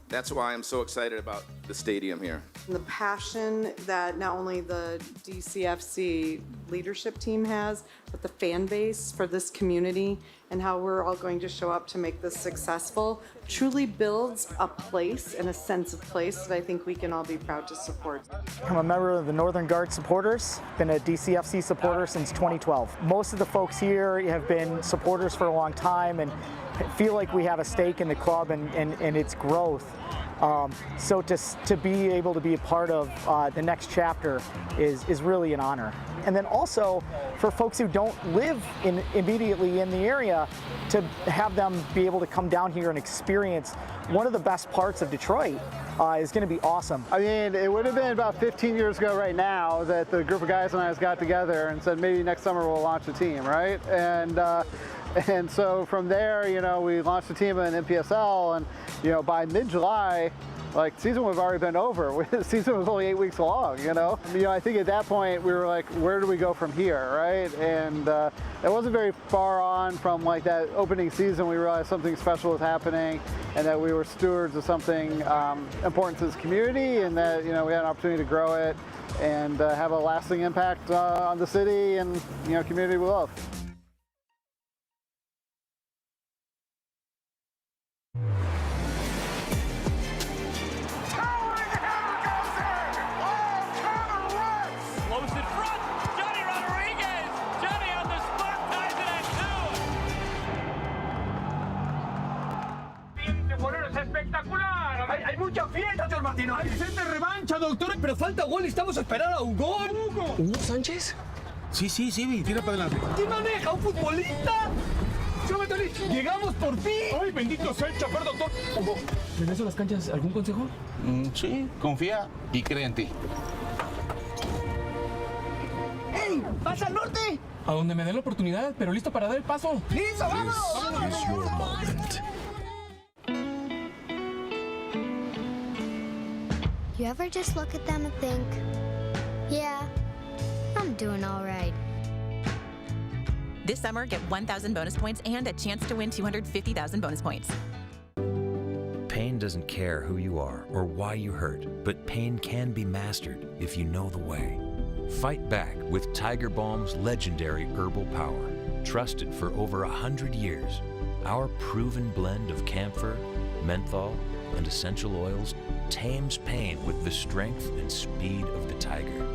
That's why I'm so excited about the stadium here. The passion that not only the DCFC leadership team has, but the fan base for this community and how we're all going to show up to make this successful truly builds a place and a sense of place that I think we can all be proud to support. I'm a member of the Northern Guard supporters, been a DCFC supporter since 2012. Most of the folks here have been supporters for a long time and feel like we have a stake in the club and its growth. So to be able to be a part of the next chapter is really an honor. And then also for folks who don't live immediately in the area, to have them be able to come down here and experience one of the best parts of Detroit is going to be awesome. I mean, it would have been about 15 years ago right now that the group of guys and I got together and said maybe next summer we'll launch a team, right? And so from there, you know, we launched the team in NPSL, and you know, by mid-July, like, season would have already been over. The season was only 8 weeks long, you know? I think at that point we were like, where do we go from here, right? And it wasn't very far on from like that opening season. We realized something special was happening and that we were stewards of something important to this community, and that, you know, we had an opportunity to grow it and have a lasting impact on the city and, you know, community we love. Hay mucha fiesta, señor Martino. Hay sed de revancha, doctor. Pero falta gol y estamos a esperar a un gol. ¿Hugo Sánchez? Sí, tira para adelante. ¿Quién maneja? ¿Un futbolista? ¡Llegamos por fin! ¡Ay, bendito sea el chapar, doctor! Hugo, ¿regreso a las canchas? ¿Algún consejo? Sí, confía y cree en ti. ¡Ey! ¡Vas al norte! A donde me dé la oportunidad, pero listo para dar el paso. ¡Listo, vamos! This is your moment. You ever just look at them and think, yeah, I'm doing all right. This summer, get 1,000 bonus points and a chance to win 250,000 bonus points. Pain doesn't care who you are or why you hurt, but pain can be mastered if you know the way. Fight back with Tiger Balm's legendary herbal power. Trusted for over 100 years, our proven blend of camphor, menthol, and essential oils tames pain with the strength and speed of the tiger,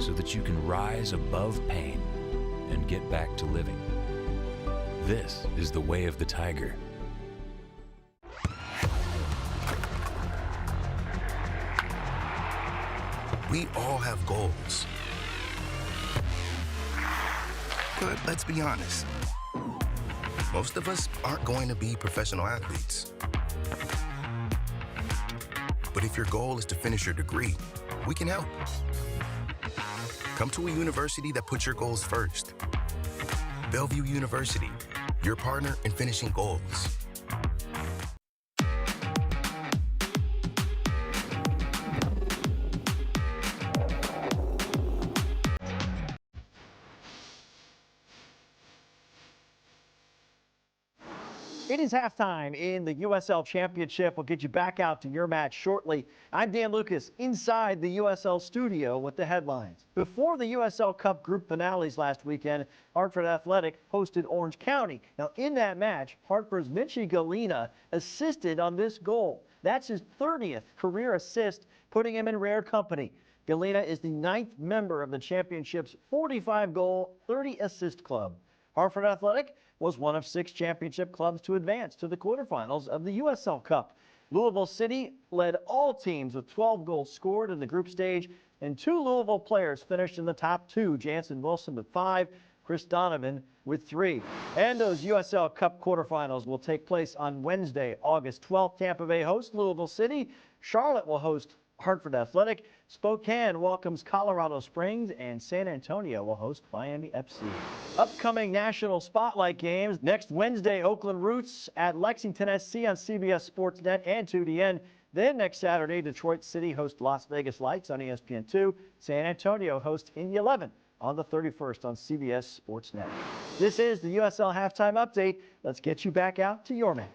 so that you can rise above pain and get back to living. This is the way of the tiger. We all have goals. But let's be honest, most of us aren't going to be professional athletes. But if your goal is to finish your degree, we can help. Come to a university that puts your goals first. Bellevue University, your partner in finishing goals. It is halftime in the USL Championship. We'll get you back out to your match shortly. I'm Dan Lucas inside the USL studio with the headlines. Before the USL Cup group finales last weekend, Hartford Athletic hosted Orange County. Now, in that match, Hartford's Vinci Galena assisted on this goal. That's his 30th career assist, putting him in rare company. Galena is the 9th member of the championship's 45-goal, 30-assist club. Hartford Athletic was one of 6 championship clubs to advance to the quarterfinals of the USL Cup. Louisville City led all teams with 12 goals scored in the group stage, and 2 Louisville players finished in the top 2, Jansen Wilson with 5, Chris Donovan with 3. And those USL Cup quarterfinals will take place on Wednesday, August 12th. Tampa Bay hosts Louisville City. Charlotte will host Hartford Athletic. Spokane welcomes Colorado Springs, and San Antonio will host Miami FC. Upcoming national spotlight games. Next Wednesday, Oakland Roots at Lexington SC on CBS Sportsnet and 2DN. Then next Saturday, Detroit City hosts Las Vegas Lights on ESPN2. San Antonio hosts Indy 11 on the 31st on CBS Sportsnet. This is the USL Halftime Update. Let's get you back out to your man.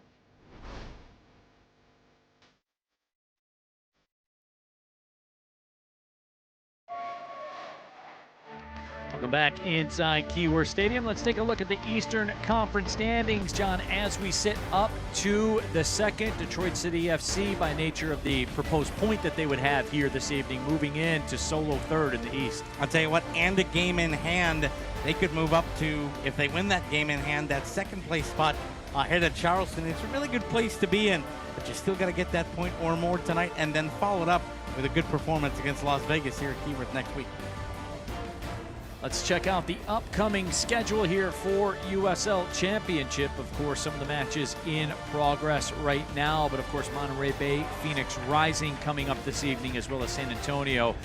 Welcome back inside Keyworth Stadium. Let's take a look at the Eastern Conference standings, John, as we sit up to the second. Detroit City FC, by nature of the proposed point that they would have here this evening, moving in to solo third in the East. I'll tell you what, and a game in hand, they could move up to, if they win that game in hand, that second place spot ahead of Charleston. It's a really good place to be in, but you still got to get that point or more tonight, and then follow it up with a good performance against Las Vegas here at Keyworth next week. Let's check out the upcoming schedule here for USL Championship. Of course, some of the matches in progress right now, but of course, Monterey Bay, Phoenix Rising coming up this evening, as well as San Antonio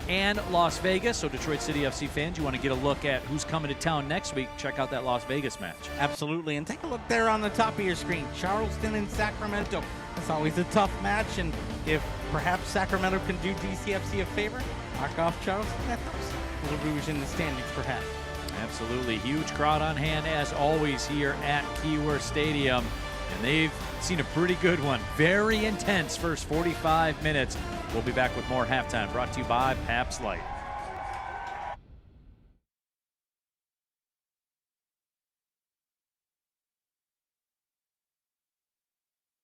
and Las Vegas. So Detroit City FC fans, you want to get a look at who's coming to town next week, check out that Las Vegas match. Absolutely, and take a look there on the top of your screen. Charleston and Sacramento. That's always a tough match, and if perhaps Sacramento can do DCFC a favor, knock off Charleston, that helps the Rouge in the standings perhaps. Absolutely. Huge crowd on hand as always here at Keyworth Stadium. And they've seen a pretty good one. Very intense first 45 minutes. We'll be back with more halftime, brought to you by Pabst Light.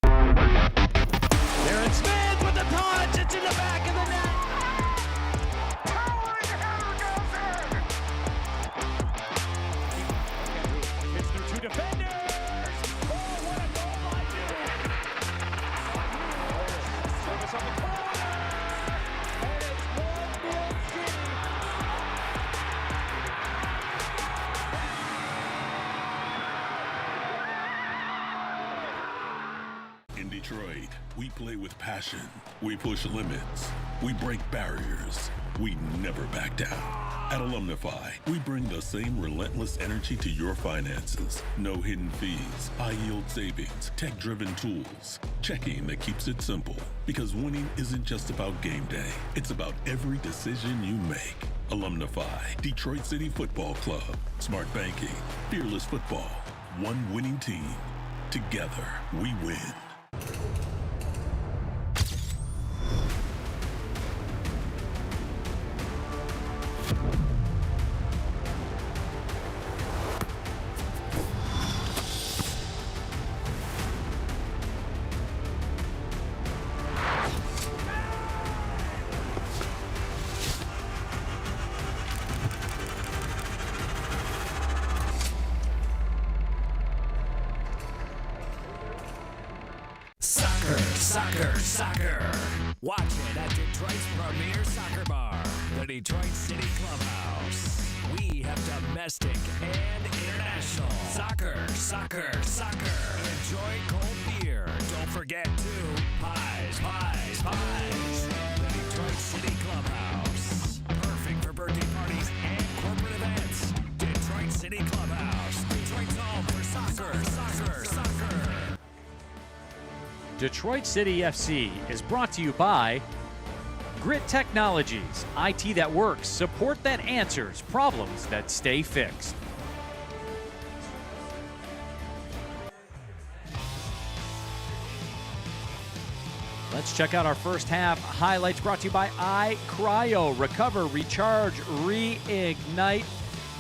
Darren Smith with the punch. It's in the back of the net. It's through 2 defenders. Oh, what a goal by New. Service on the corner. And it's 1-0 In Detroit, we play with passion. We push limits. We break barriers. We never back down. At Alumnify, we bring the same relentless energy to your finances. No hidden fees, high-yield savings, tech-driven tools. Checking that keeps it simple. Because winning isn't just about game day. It's about every decision you make. Alumnify, Detroit City Football Club. Smart banking, fearless football. One winning team. Together, we win. Soccer. Watch it at Detroit's premier soccer bar, the Detroit City Clubhouse. We have domestic and international. Soccer. Enjoy cold beer. Don't forget to pies. The Detroit City Clubhouse. Perfect for birthday parties and corporate events. Detroit City Clubhouse. Detroit's home for soccer. Detroit City FC is brought to you by Grit Technologies, IT that works, support that answers, problems that stay fixed. Let's check out our first half highlights, brought to you by iCryo. Recover, recharge, reignite.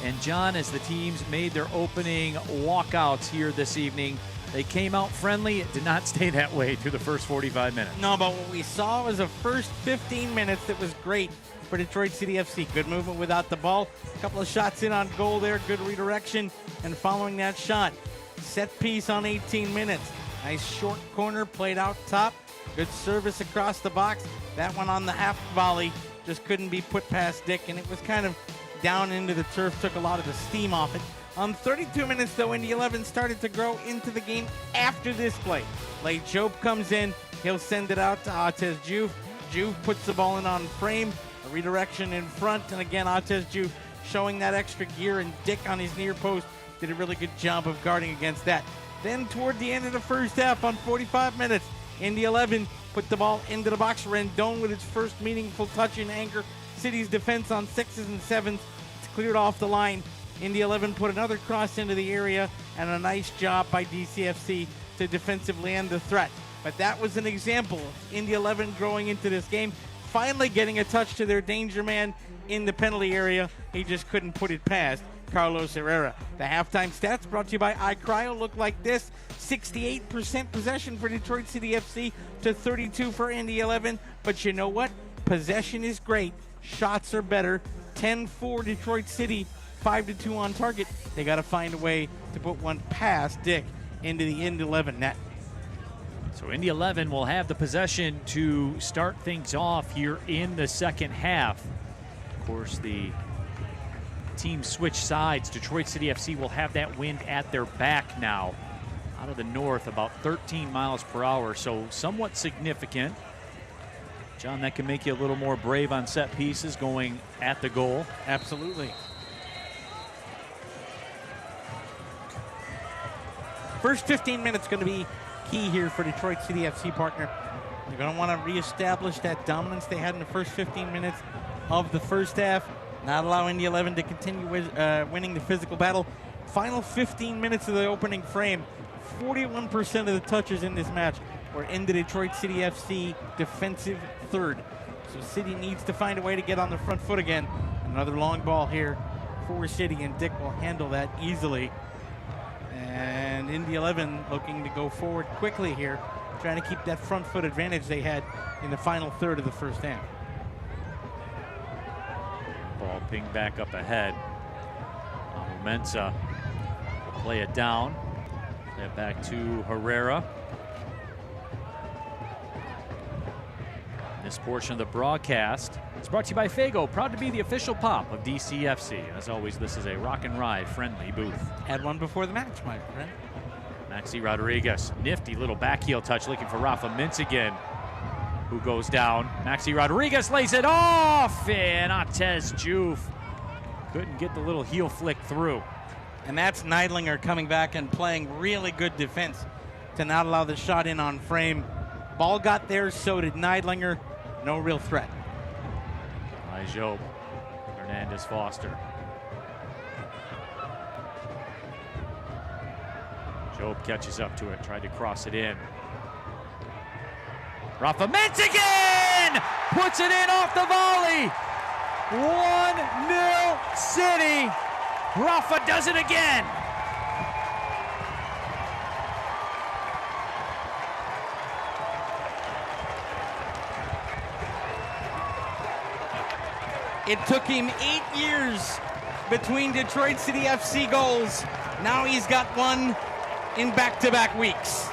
And John, as the teams made their opening walkouts here this evening, they came out friendly. It did not stay that way through the first 45 minutes. No, but what we saw was the first 15 minutes that was great. for Detroit City FC. Good movement without the ball. A couple of shots in on goal there. Good redirection. And following that shot, set piece on 18 minutes. Nice short corner played out top. Good service across the box. That one on the half volley just couldn't be put past Dick, and it was kind of down into the turf, took a lot of the steam off it. On 32 minutes, though, Indy 11 started to grow into the game after this play. Late Job comes in. He'll send it out to Atez Juve. Juve puts the ball in on frame. A redirection in front, and again, Atez Juve showing that extra gear, and Dick on his near post did a really good job of guarding against that. Then toward the end of the first half, on 45 minutes, Indy 11 put the ball into the box. Rendon with its first meaningful touch in Anchor City's defense on 6s and 7s. It's cleared off the line. Indy 11 put another cross into the area, and a nice job by DCFC to defensively end the threat. But that was an example of Indy 11 growing into this game, finally getting a touch to their danger man in the penalty area. He just couldn't put it past Carlos Herrera. The halftime stats brought to you by iCryo look like this. 68% possession for Detroit City FC to 32 for Indy 11. But you know what? Possession is great. Shots are better. 10-4 Detroit City, 5-2 on target. They got to find a way to put one past Dick into the Indy 11 net. So Indy 11 will have the possession to start things off here in the second half. Of course, the team switch sides. Detroit City FC will have that wind at their back now. Out of the north, about 13 miles per hour, so somewhat significant. John, that can make you a little more brave on set pieces going at the goal. Absolutely. First 15 minutes going to be key here for Detroit City FC, partner. They're going to want to reestablish that dominance they had in the first 15 minutes of the first half. Not allow Indy 11 to continue winning the physical battle. Final 15 minutes of the opening frame, 41% of the touches in this match were in the Detroit City FC defensive third. So City needs to find a way to get on the front foot again. Another long ball here for City, and Dick will handle that easily. And Indy 11 looking to go forward quickly here, trying to keep that front foot advantage they had in the final third of the first half. Ball pinged back up ahead. Mensa will play it down. Play it back to Herrera. This portion of the broadcast is brought to you by Fago, proud to be the official pop of DCFC. As always, this is a rock and ride friendly booth. Had one before the match, my friend. Maxi Rodriguez, nifty little backheel touch, looking for Rafa Mintz again, who goes down. Maxi Rodriguez lays it off, and Atez Juve couldn't get the little heel flick through. And that's Neidlinger coming back and playing really good defense to not allow the shot in on frame. Ball got there, so did Neidlinger. No real threat. By Job, Hernandez Foster. Job catches up to it, tried to cross it in. Rafa Mintz again! Puts it in off the volley! 1-0 City. Rafa does it again. It took him 8 years between Detroit City FC goals. Now he's got one in back-to-back weeks.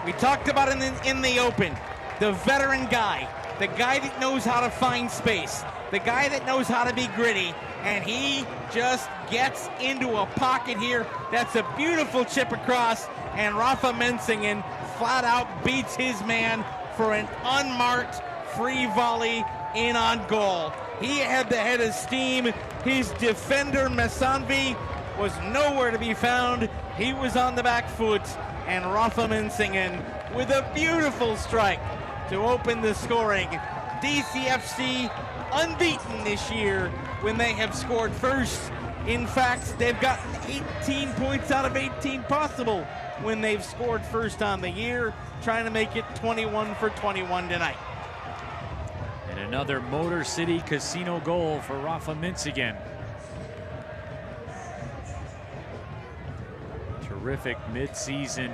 We talked about it in the open. The veteran guy, the guy that knows how to find space, the guy that knows how to be gritty, and he just gets into a pocket here. That's a beautiful chip across, and Rafa Mensingen flat out beats his man for an unmarked free volley in on goal. He had the head of steam. His defender, Mesanvi, was nowhere to be found. He was on the back foot, and Rafa Mensingen with a beautiful strike to open the scoring. DCFC unbeaten this year when they have scored first. In fact, they've gotten 18 points out of 18 possible when they've scored first on the year, trying to make it 21 for 21 tonight. And another Motor City Casino goal for Rafa Mintz. Terrific mid-season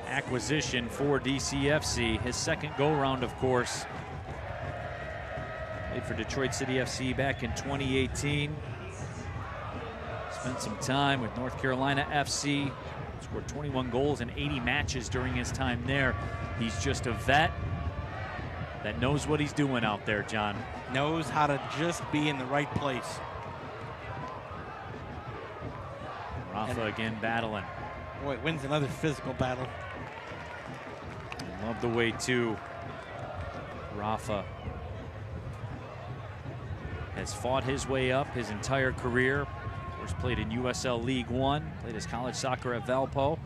acquisition for DCFC. His second go-round, of course. They've for Detroit City FC back in 2018. Spent some time with North Carolina FC. Scored 21 goals in 80 matches during his time there. He's just a vet that knows what he's doing out there, John. Knows how to just be in the right place. Rafa again battling. Boy, wins another physical battle. Love the way, too. Rafa has fought his way up his entire career. First played in USL League One, played his college soccer at Valpo.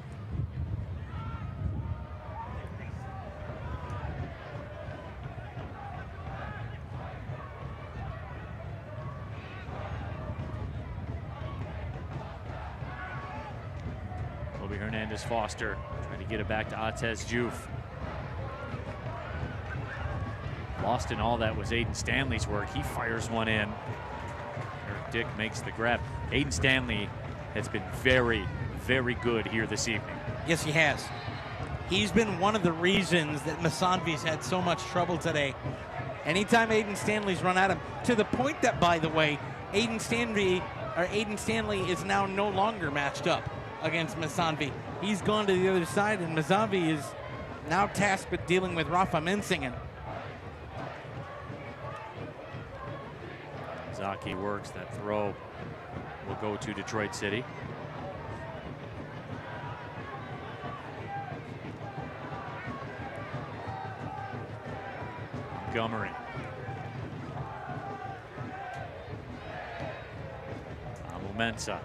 Foster trying to get it back to Atez Juve. Lost in all that was Aiden Stanley's work. He fires one in. Eric Dick makes the grab. Aiden Stanley has been very, very good here this evening. Yes, he has. He's been one of the reasons that Masanvi's had so much trouble today. Anytime Aiden Stanley's run at him, to the point that, by the way, Aiden Stanley is now no longer matched up against Masanvi. He's gone to the other side, and Masanvi is now tasked with dealing with Rafa Mensingen. Zaki works, that throw will go to Detroit City. Montgomery. Mensa.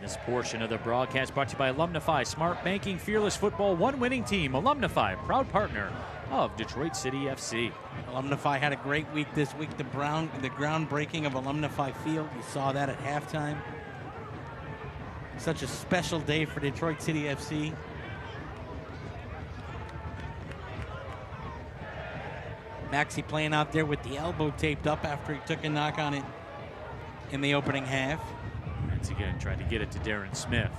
This portion of the broadcast brought to you by Alumnify, smart banking, fearless football, one winning team. Alumnify, proud partner of Detroit City FC. Alumnify had a great week this week. The groundbreaking of Alumnify Field, you saw that at halftime. Such a special day for Detroit City FC. Maxi playing out there with the elbow taped up after he took a knock on it in the opening half. Once again, tried to get it to Darren Smith.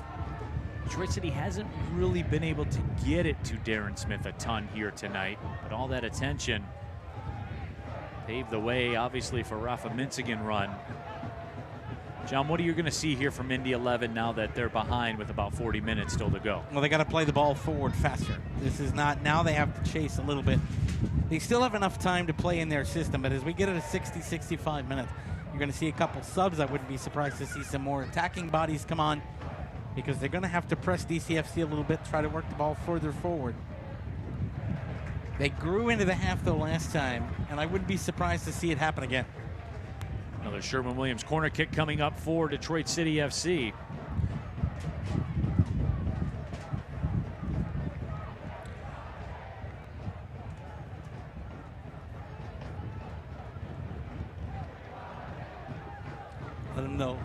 Detroit City hasn't really been able to get it to Darren Smith a ton here tonight, but all that attention paved the way, obviously, for Rafa Mensingen run. John, what are you going to see here from Indy 11 now that they're behind with about 40 minutes still to go? Well, they got to play the ball forward faster. This is not, now they have to chase a little bit. They still have enough time to play in their system, but as we get to 60, 65 minutes, you're going to see a couple subs. I wouldn't be surprised to see some more attacking bodies come on because they're going to have to press DCFC a little bit, try to work the ball further forward. They grew into the half, though, last time, and I wouldn't be surprised to see it happen again. Another Sherwin-Williams corner kick coming up for Detroit City FC.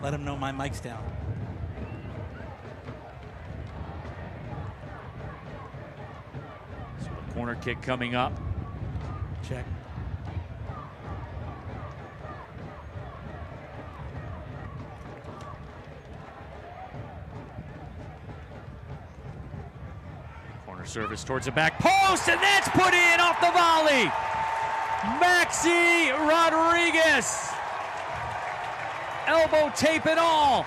Let him know my mic's down. So a corner kick coming up. Check. Corner service towards the back post, and that's put in off the volley. Maxi Rodriguez. Elbow tape and all.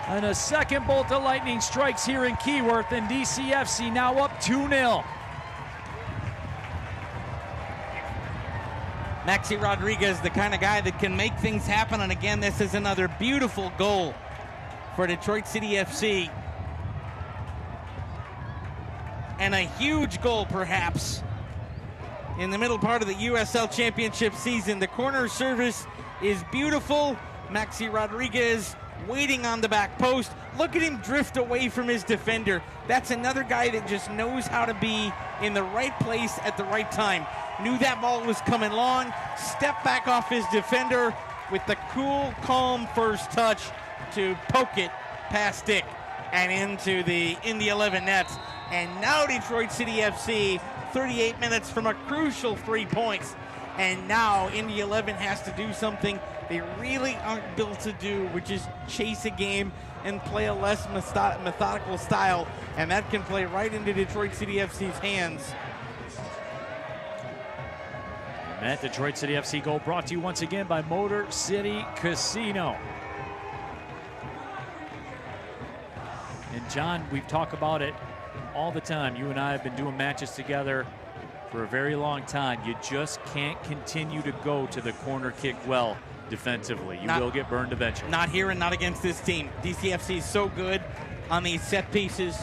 And a second bolt of lightning strikes here in Keyworth, and DCFC now up 2-0. Maxi Rodriguez, the kind of guy that can make things happen, and again, this is another beautiful goal for Detroit City FC. And a huge goal, perhaps, in the middle part of the USL Championship season. The corner service is beautiful. Maxi Rodriguez waiting on the back post. Look at him drift away from his defender. That's another guy that just knows how to be in the right place at the right time. Knew that ball was coming long, stepped back off his defender with the cool, calm first touch to poke it past Dick and into the Indy 11 nets. And now Detroit City FC, 38 minutes from a crucial 3 points. And now Indy 11 has to do something they really aren't built to do, which is chase a game and play a less methodical style, and that can play right into Detroit City FC's hands. And that Detroit City FC goal brought to you once again by Motor City Casino. And John, we've talked about it all the time. You and I have been doing matches together for a very long time. You just can't continue to go to the corner kick well defensively. You will get burned eventually. Not here and not against this team. DCFC is so good on these set pieces.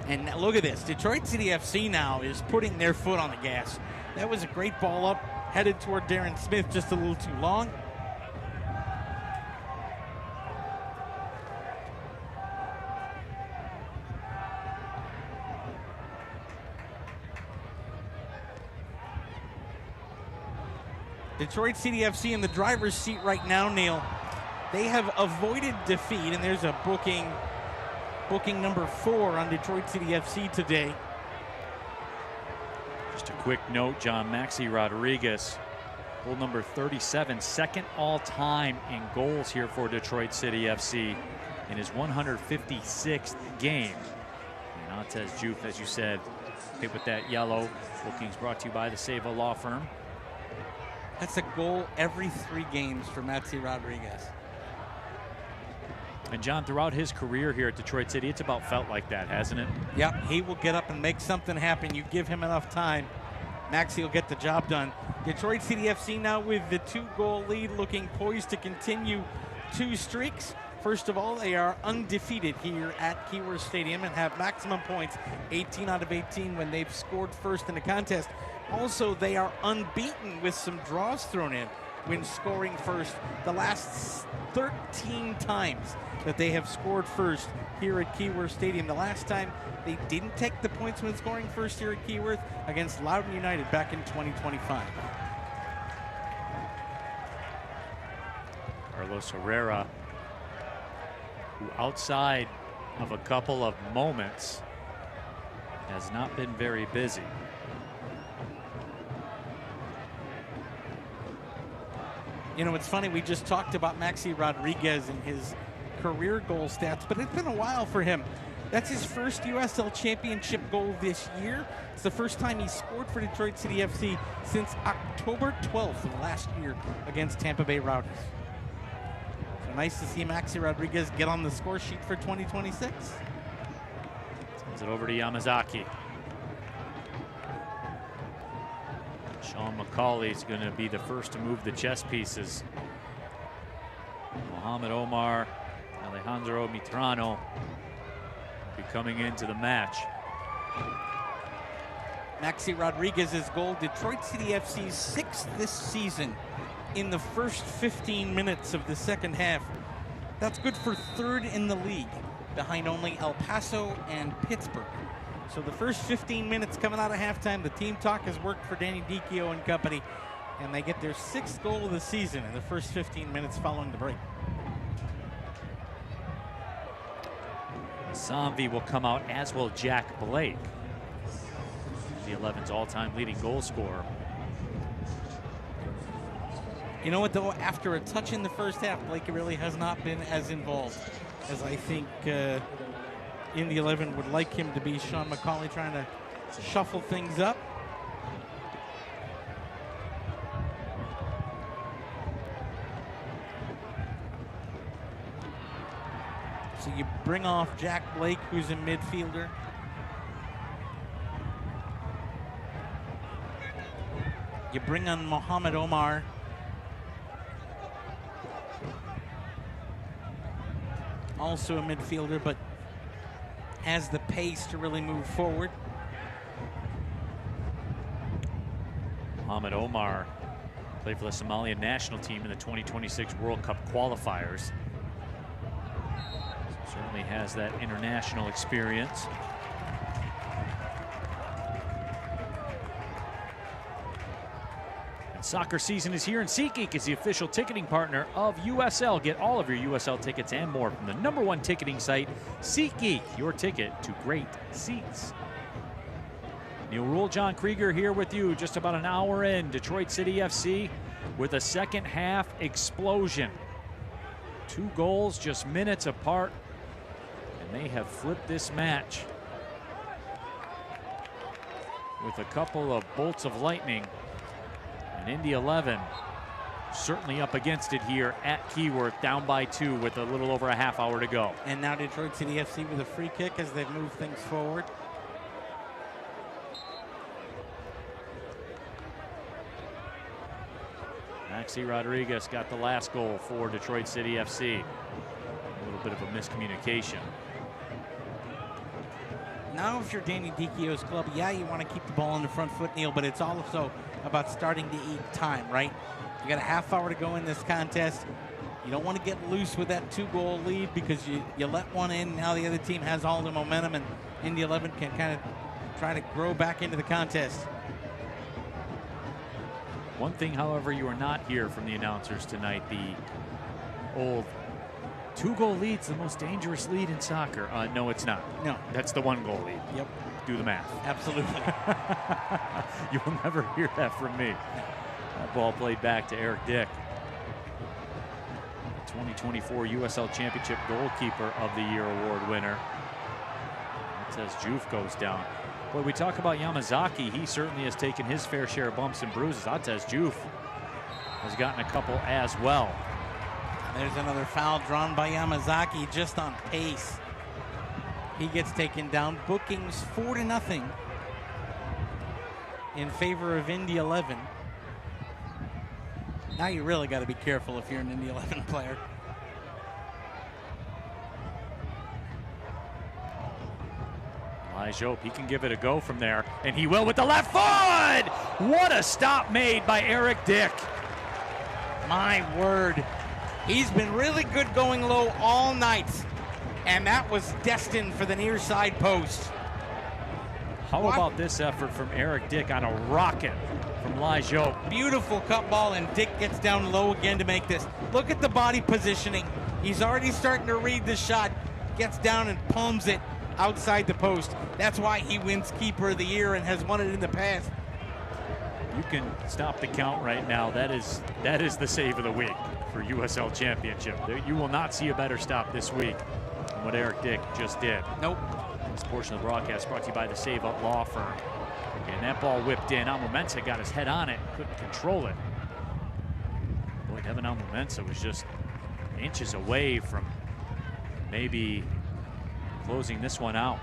And look at this. Detroit City FC now is putting their foot on the gas. That was a great ball up, headed toward Darren Smith, just a little too long. Detroit City FC in the driver's seat right now, Neil. They have avoided defeat, and there's a booking number 4 on Detroit City FC today. Just a quick note, John, Maxi Rodriguez, goal number 37, second all-time in goals here for Detroit City FC in his 156th game. And Antez Juve, as you said, hit with that yellow. Bookings brought to you by the Seva Law Firm. That's a goal every 3 games for Maxi Rodriguez. And John, throughout his career here at Detroit City, it's about felt like that, hasn't it? Yep, he will get up and make something happen. You give him enough time, Maxi will get the job done. Detroit City FC now with the 2-goal lead, looking poised to continue 2 streaks. First of all, they are undefeated here at Keyworth Stadium and have maximum points, 18 out of 18 when they've scored first in the contest. Also, they are unbeaten with some draws thrown in when scoring first the last 13 times that they have scored first here at Keyworth Stadium. The last time they didn't take the points when scoring first here at Keyworth against Loudoun United back in 2025. Carlos Herrera, who outside of a couple of moments has not been very busy. You know, it's funny, we just talked about Maxi Rodriguez and his career goal stats, but it's been a while for him. That's his first USL Championship goal this year. It's the first time he scored for Detroit City FC since October 12th of last year against Tampa Bay Rowdies. So nice to see Maxi Rodriguez get on the score sheet for 2026. Sends it over to Yamazaki. Sean McCauley is going to be the first to move the chess pieces. Mohamed Omar, Alejandro Mitrano be coming into the match. Maxi Rodriguez's goal, Detroit City FC's 6th this season in the first 15 minutes of the second half. That's good for 3rd in the league, behind only El Paso and Pittsburgh. So the first 15 minutes coming out of halftime, the team talk has worked for Danny Dicchio and company, and they get their 6th goal of the season in the first 15 minutes following the break. Sanvi will come out, as will Jack Blake, the 11's all-time leading goal scorer. You know what, though? After a touch in the first half, Blake really has not been as involved as I think Indy 11 would like him to be. Sean McCauley trying to shuffle things up. So you bring off Jack Blake, who's a midfielder. You bring on Mohamed Omar. Also a midfielder, but has the pace to really move forward. Mohamed Omar played for the Somalian national team in the 2026 World Cup qualifiers. Certainly has that international experience. And soccer season is here, and SeatGeek is the official ticketing partner of USL. Get all of your USL tickets and more from the #1 ticketing site, SeatGeek, your ticket to great seats. Neil Rule, John Krieger here with you, just about an hour in. Detroit City FC with a second half explosion. 2 goals just minutes apart, and they have flipped this match with a couple of bolts of lightning. And Indy 11 certainly up against it here at Keyworth, down by 2 with a little over a half hour to go. And now Detroit City FC with a free kick as they've moved things forward. Maxi Rodriguez got the last goal for Detroit City FC. A little bit of a miscommunication. Now if you're Danny Dicchio's club, yeah, you want to keep the ball on the front foot, Neil, but it's also about starting to eat time, right? You got a half hour to go in this contest. You don't want to get loose with that 2-goal lead because you let one in. Now the other team has all the momentum, and Indy 11 can kind of try to grow back into the contest. One thing, however, you are not hear from the announcers tonight, the old 2-goal lead's the most dangerous lead in soccer. No, it's not. No. That's the 1-goal lead. Yep. Do the math. Absolutely. You will never hear that from me. That ball played back to Eric Dick. 2024 USL Championship Goalkeeper of the Year award winner. That says Juve goes down. Boy, we talk about Yamazaki. He certainly has taken his fair share of bumps and bruises. Atez Juve has gotten a couple as well. There's another foul drawn by Yamazaki, just on pace. He gets taken down. Bookings 4-0 in favor of Indy 11. Now you really got to be careful if you're an Indy 11 player. Jope, he can give it a go from there, and he will with the left foot! What a stop made by Eric Dick. My word. He's been really good going low all night, and that was destined for the near side post. How about this effort from Eric Dick on a rocket from Jope? Beautiful cut ball, and Dick gets down low again to make this. Look at the body positioning. He's already starting to read the shot, gets down and palms it outside the post. That's why he wins Keeper of the Year and has won it in the past. You can stop the count right now. That is the save of the week for USL Championship. You will not see a better stop this week than what Eric Dick just did. Nope. This portion of the broadcast brought to you by the Save Up Law Firm. And that ball whipped in. Almumensa got his head on it, couldn't control it. Boy, Devin Almumensa was just inches away from maybe closing this one out.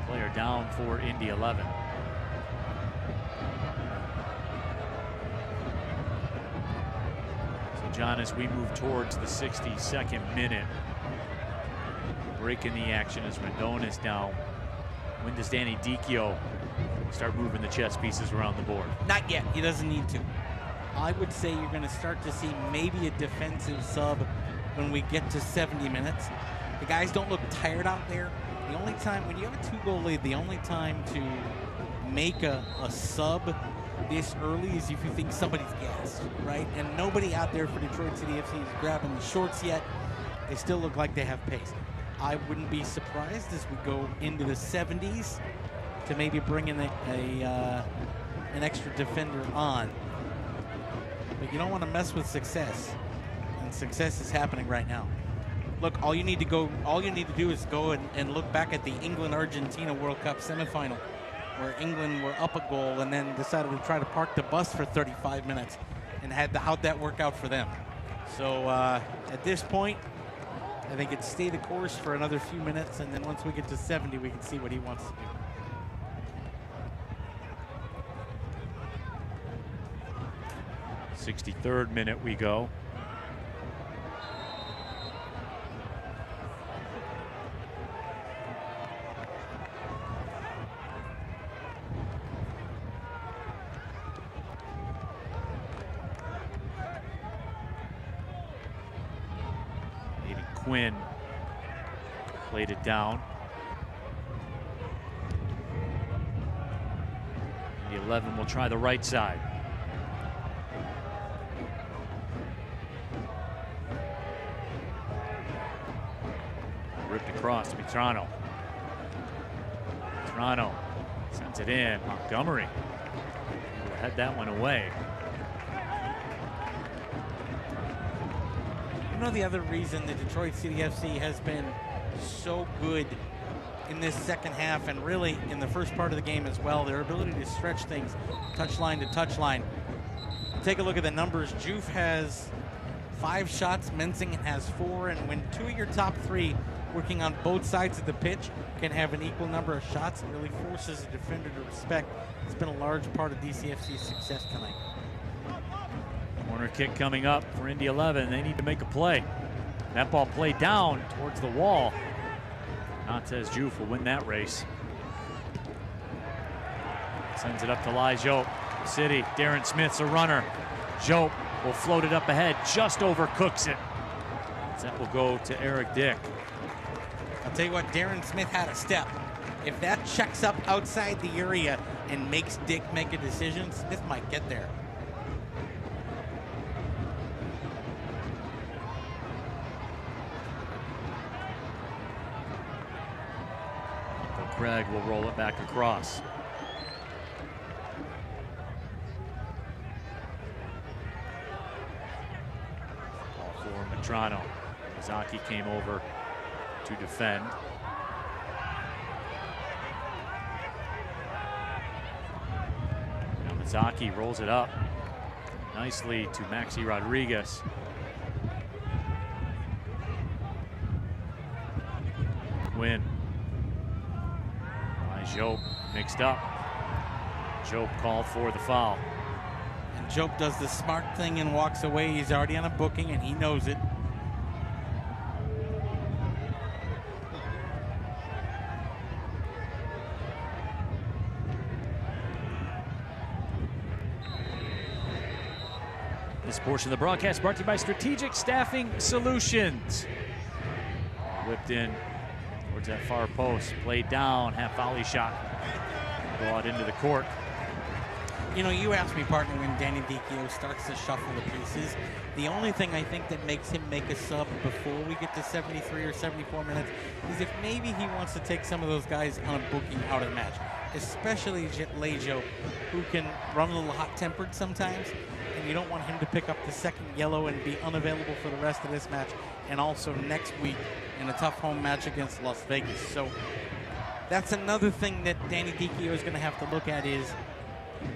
Player down for Indy 11. So John, as we move towards the 62nd minute, breaking the action as Rendon is down. When does Danny Dicchio start moving the chess pieces around the board? Not yet. He doesn't need to. I would say you're going to start to see maybe a defensive sub when we get to 70 minutes. The guys don't look tired out there. The only time, when you have a 2-goal lead, the only time to make a sub this early is if you think somebody's gassed, right? And nobody out there for Detroit City FC is grabbing the shorts yet. They still look like they have pace. I wouldn't be surprised as we go into the 70s to maybe bring in an extra defender on. But you don't want to mess with success, and success is happening right now. Look, all you need to do is go and look back at the England-Argentina World Cup semifinal, where England were up a goal and then decided to try to park the bus for 35 minutes, and how'd that work out for them? So at this point, I think it's stay the course for another few minutes, and then once we get to 70, we can see what he wants to do. 63rd minute we go. Quinn played it down. The 11 will try the right side. across to Mitrano. Mitrano sends it in. Montgomery will head that one away. You know, the other reason the Detroit City FC has been so good in this second half, and really in the first part of the game as well, their ability to stretch things touchline to touchline. Take a look at the numbers. Juve has 5 shots, Menzingen has 4, and when 2 of your top 3 working on both sides of the pitch can have an equal number of shots, it really forces a defender to respect. It's been a large part of DCFC's success tonight. Corner kick coming up for Indy 11. They need to make a play. That ball played down towards the wall. Nantes Juve will win that race. Sends it up to Lai Jope. City, Darren Smith's a runner. Jope will float it up ahead, just overcooks it. That will go to Eric Dick. I'll tell you what, Darren Smith had a step. If that checks up outside the area and makes Dick make a decision, Smith might get there. Craig will roll it back across. Ball for Mitrano. Zaki came over to defend. Yamazaki rolls it up nicely to Maxi Rodriguez. Quinn. Jope mixed up. Jope called for the foul. And Jope does the smart thing and walks away. He's already on a booking and he knows it. This portion of the broadcast brought to you by Strategic Staffing Solutions. Whipped in towards that far post, played down, half volley shot. Go out into the court. You know, you asked me, partner, when Danny Dicchio starts to shuffle the pieces. The only thing I think that makes him make a sub before we get to 73 or 74 minutes is if maybe he wants to take some of those guys on a booking out of the match, especially Lejo, who can run a little hot-tempered sometimes, and you don't want him to pick up the second yellow and be unavailable for the rest of this match, and also next week in a tough home match against Las Vegas. So that's another thing that Danny Dicchio is going to have to look at is,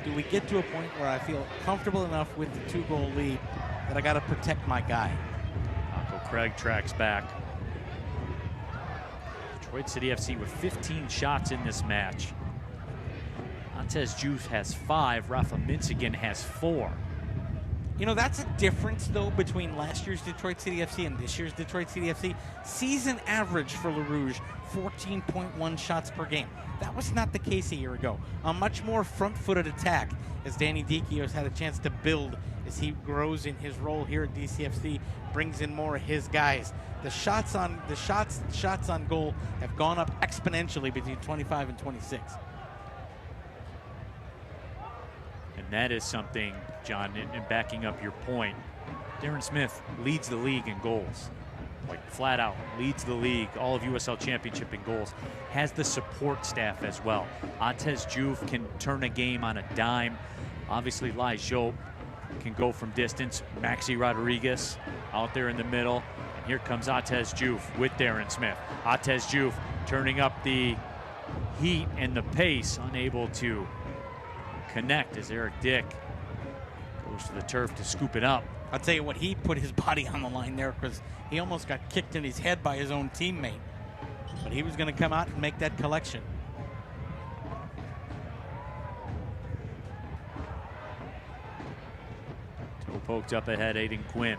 do we get to a point where I feel comfortable enough with the 2-goal lead that I got to protect my guy? Uncle Craig tracks back. Detroit City FC with 15 shots in this match. Nantes Juve has 5. Rafa Menzingen has 4. You know, that's a difference, though, between last year's Detroit City FC and this year's Detroit City FC. Season average for Le Rouge, 14.1 shots per game. That was not the case a year ago. A much more front-footed attack as Danny Dicchio has had a chance to build as he grows in his role here at DCFC, brings in more of his guys. The shots on goal have gone up exponentially between 25 and 26. And that is something, John, in backing up your point, Darren Smith leads the league in goals. Like flat out, leads the league, all of USL Championship in goals. Has the support staff as well. Nantes Juve can turn a game on a dime. Obviously, Lai Jope can go from distance. Maxi Rodriguez out there in the middle. And here comes Nantes Juve with Darren Smith. Nantes Juve turning up the heat and the pace, unable to connect as Eric Dick goes to the turf to scoop it up. I'll tell you what, he put his body on the line there because he almost got kicked in his head by his own teammate. But he was going to come out and make that collection. Toe poked up ahead, Aiden Quinn.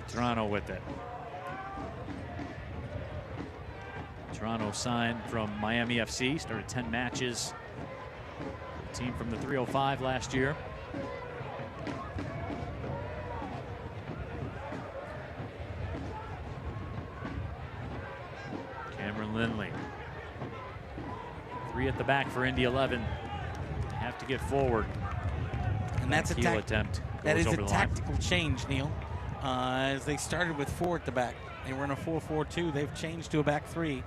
Toronto with it. Toronto signed from Miami FC, started 10 matches. Team from the 305 last year. Cameron Lindley. 3 at the back for Indy 11. Have to get forward. And that's heel attempt. That is a over the tactical change, Neil. as they started with 4 at the back. They were in a 4-4-2. They've changed to a back 3.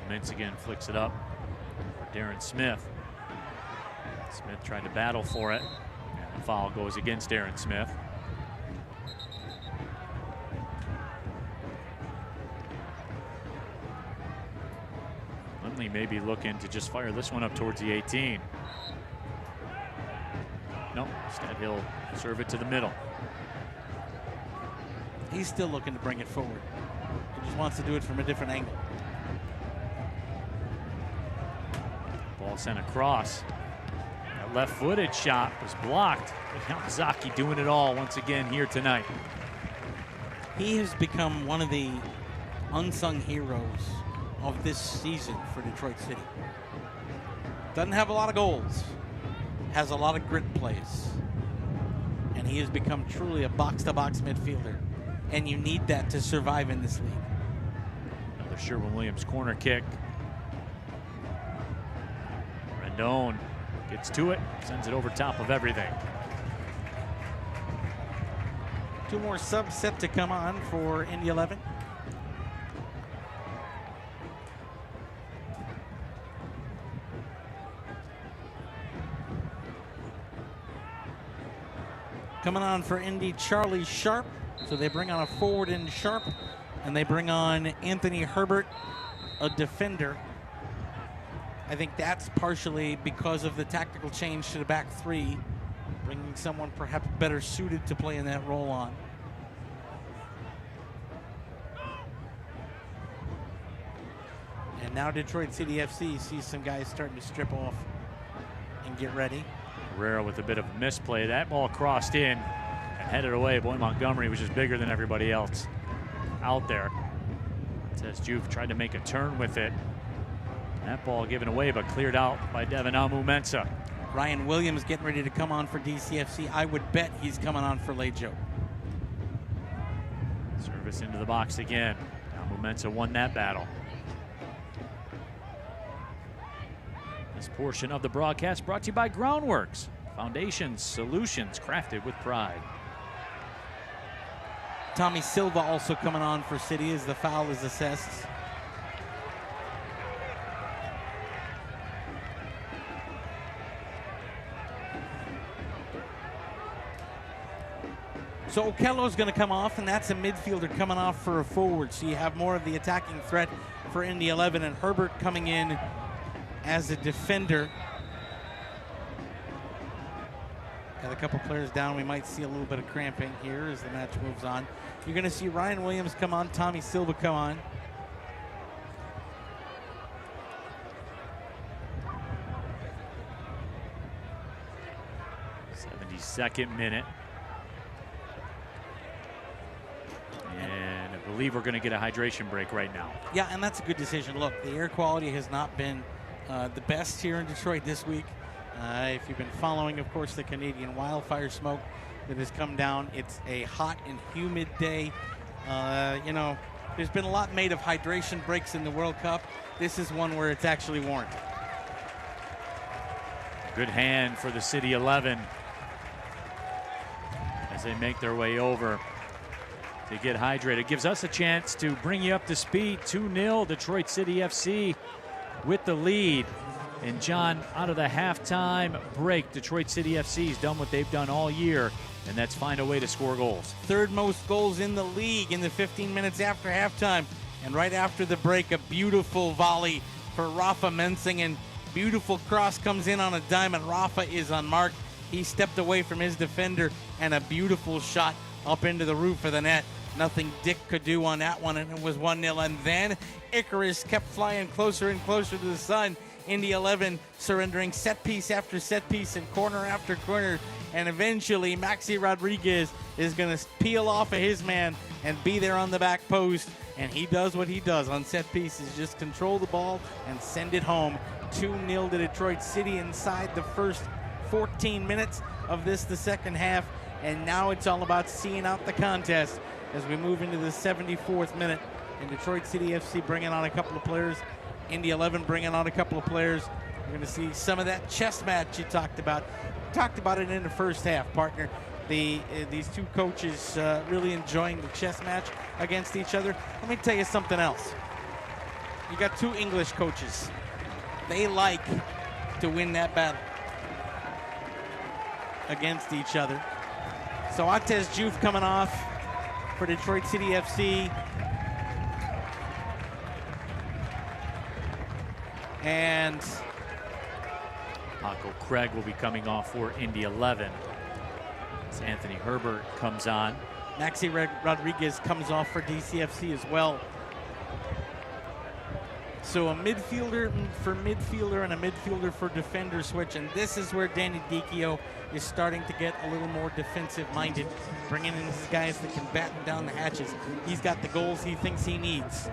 Mintz again flicks it up for Darren Smith. Smith tried to battle for it. And the foul goes against Darren Smith. Lindley may be looking to just fire this one up towards the 18. Nope, instead he'll serve it to the middle. He's still looking to bring it forward. He just wants to do it from a different angle. Ball sent across. That left-footed shot was blocked. Yamazaki doing it all once again here tonight. He has become one of the unsung heroes of this season for Detroit City. Doesn't have a lot of goals, has a lot of grit plays, and he has become truly a box-to-box midfielder, and you need that to survive in this league. Another Sherwin-Williams corner kick. Rendon gets to it, sends it over top of everything. 2 more subs set to come on for Indy 11. Coming on for Indy, Charlie Sharp. So they bring on a forward in Sharp, and they bring on Anthony Herbert, a defender. I think that's partially because of the tactical change to the back 3, bringing someone perhaps better suited to play in that role on. And now Detroit City FC sees some guys starting to strip off and get ready. Herrera with a bit of a misplay. That ball crossed in and headed away. Boy, Montgomery was just bigger than everybody else out there. Says Juve tried to make a turn with it. That ball given away, but cleared out by Devin Amu-Mensah. Ryan Williams getting ready to come on for DCFC. I would bet he's coming on for Lejo. Service into the box again. Amu-Mensah won that battle. This portion of the broadcast brought to you by Groundworks. Foundations, solutions crafted with pride. Tommy Silva also coming on for City as the foul is assessed. So Okello's going to come off, and that's a midfielder coming off for a forward. So you have more of the attacking threat for Indy 11, and Herbert coming in as a defender. Got a couple players down. We might see a little bit of cramping here as the match moves on. You're going to see Ryan Williams come on, Tommy Silva come on. Second minute. And I believe we're going to get a hydration break right now. Yeah, and that's a good decision. Look, the air quality has not been the best here in Detroit this week. If you've been following, of course, the Canadian wildfire smoke that has come down, it's a hot and humid day. You know, there's been a lot made of hydration breaks in the World Cup. This is one where it's actually warranted. Good hand for the City 11 as they make their way over to get hydrated. It gives us a chance to bring you up to speed. 2-0 Detroit City FC with the lead. And John, out of the halftime break, Detroit City FC's done what they've done all year, and that's find a way to score goals. Third most goals in the league in the 15 minutes after halftime. And right after the break, a beautiful volley for Rafa Mensingen. Beautiful cross comes in on a dime, and Rafa is unmarked. He stepped away from his defender, and a beautiful shot up into the roof of the net. Nothing Dick could do on that one, and it was 1-0. And then Icarus kept flying closer and closer to the sun. Indy 11 surrendering set piece after set piece and corner after corner. And eventually, Maxi Rodriguez is going to peel off of his man and be there on the back post. And he does what he does on set pieces, just control the ball and send it home. 2-0 to Detroit City inside the first 14 minutes of this, the second half. And now it's all about seeing out the contest as we move into the 74th minute. And Detroit City FC bringing on a couple of players Indy 11 bringing on a couple of players. We're going to see some of that chess match you talked about. Talked about it in the first half, partner. These two coaches really enjoying the chess match against each other. Let me tell you something else. You got two English coaches. They like to win that battle against each other. So Atez Juve coming off for Detroit City FC. And Paco Craig will be coming off for Indy 11. As Anthony Herbert comes on. Maxi Rodriguez comes off for DCFC as well. So a midfielder for midfielder and a midfielder for defender switch. And this is where Danny Dicchio is starting to get a little more defensive minded, bringing in these guys that can batten down the hatches. He's got the goals he thinks he needs.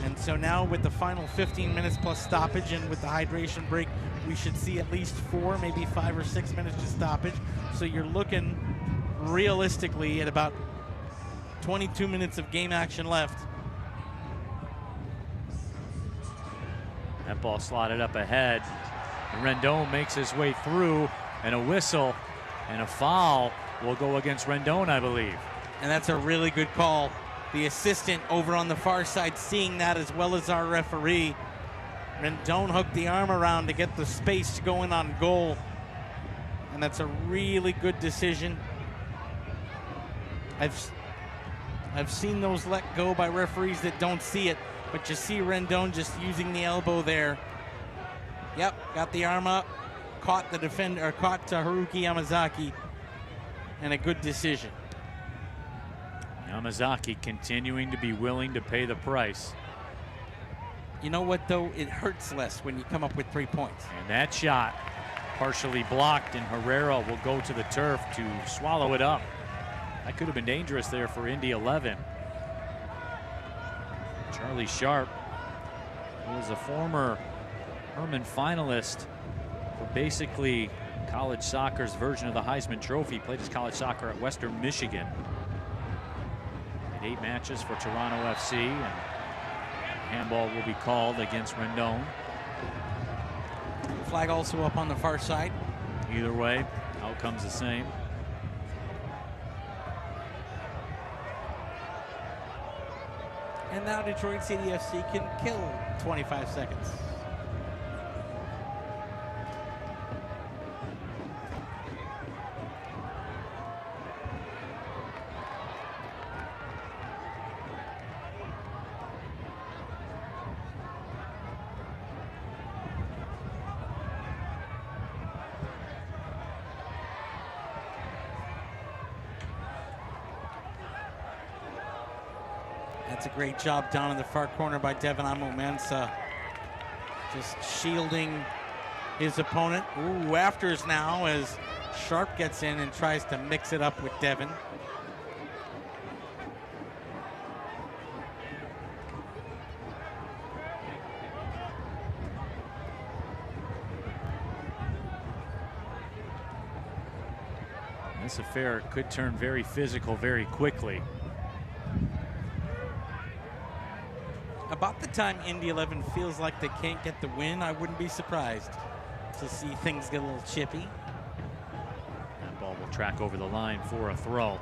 And so now with the final 15 minutes plus stoppage and with the hydration break, we should see at least 4, maybe 5 or 6 minutes to stoppage. So you're looking realistically at about 22 minutes of game action left. That ball slotted up ahead. Rendon makes his way through, and a whistle and a foul will go against Rendon, I believe. And that's a really good call. The assistant over on the far side seeing that as well as our referee. Rendon hooked the arm around to get the space to go in on goal. And that's a really good decision. I've seen those let go by referees that don't see it, but you see Rendon just using the elbow there. Yep, got the arm up, caught the defender, or caught Haruki Yamazaki, and a good decision. Yamazaki continuing to be willing to pay the price. You know what, though? It hurts less when you come up with 3 points. And that shot partially blocked, and Herrera will go to the turf to swallow it up. That could have been dangerous there for Indy 11. Charlie Sharp, who was a former Herman finalist for basically college soccer's version of the Heisman Trophy, played his college soccer at Western Michigan. 8 matches for Toronto FC, and handball will be called against Rendon. Flag also up on the far side. Either way, outcome's the same. And now Detroit City FC can kill 25 seconds. That's a great job down in the far corner by Devin Amomensa. Just shielding his opponent. Ooh, afters now as Sharp gets in and tries to mix it up with Devin. This affair could turn very physical very quickly. About the time Indy 11 feels like they can't get the win, I wouldn't be surprised to see things get a little chippy. That ball will track over the line for a throw.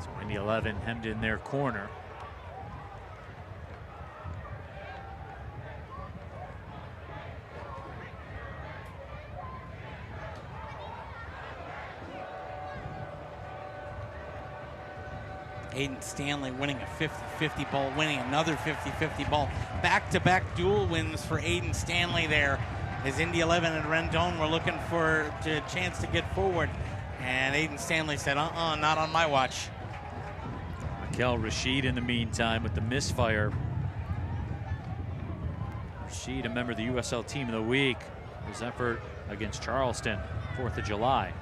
So Indy 11 hemmed in their corner. Aiden Stanley winning a 50-50 ball, winning another 50-50 ball. Back-to-back dual wins for Aiden Stanley there as Indy 11 and Rendon were looking for a chance to get forward. And Aiden Stanley said, not on my watch. Mikel Rashid in the meantime with the misfire. Rashid, a member of the USL Team of the Week. His effort against Charleston, 4th of July.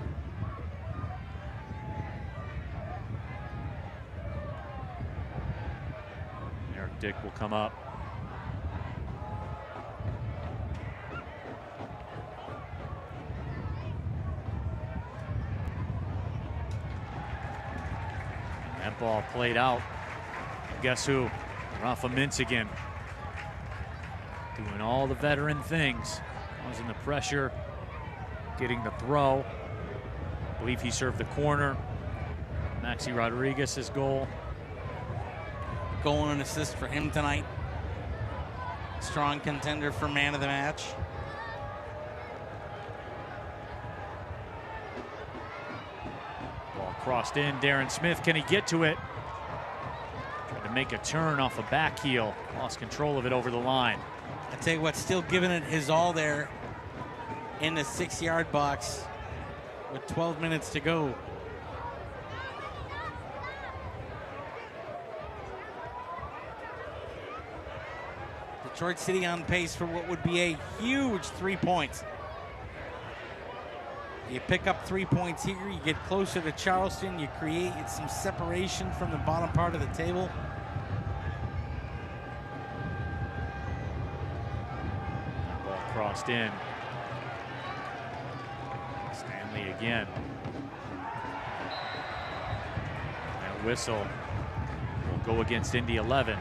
Dick will come up. That ball played out. Guess who? Rafa Mintz again. Doing all the veteran things. Causing the pressure. Getting the throw. I believe he served the corner. Maxi Rodriguez's goal. Goal and an assist for him tonight. Strong contender for man of the match. Ball crossed in. Darren Smith, can he get to it? Tried to make a turn off a back heel. Lost control of it over the line. I tell you what, still giving it his all there in the 6-yard box with 12 minutes to go. Detroit City on pace for what would be a huge 3 points. You pick up 3 points here, you get closer to Charleston, you create some separation from the bottom part of the table. Ball crossed in. Stanley again. That whistle will go against Indy 11.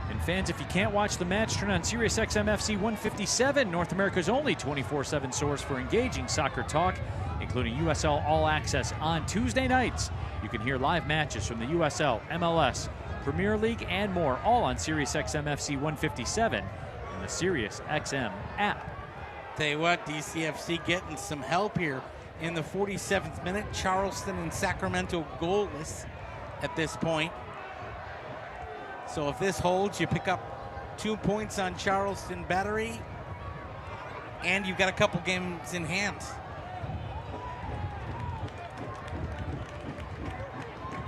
And fans, if you can't watch the match, turn on SiriusXM FC 157, North America's only 24/7 source for engaging soccer talk, including USL All Access on Tuesday nights. You can hear live matches from the USL, MLS, Premier League, and more, all on SiriusXM FC 157 and the SiriusXM app. Tell you what, DCFC getting some help here in the 47th minute. Charleston and Sacramento goalless at this point. So if this holds, you pick up 2 points on Charleston Battery, and you've got a couple games in hand.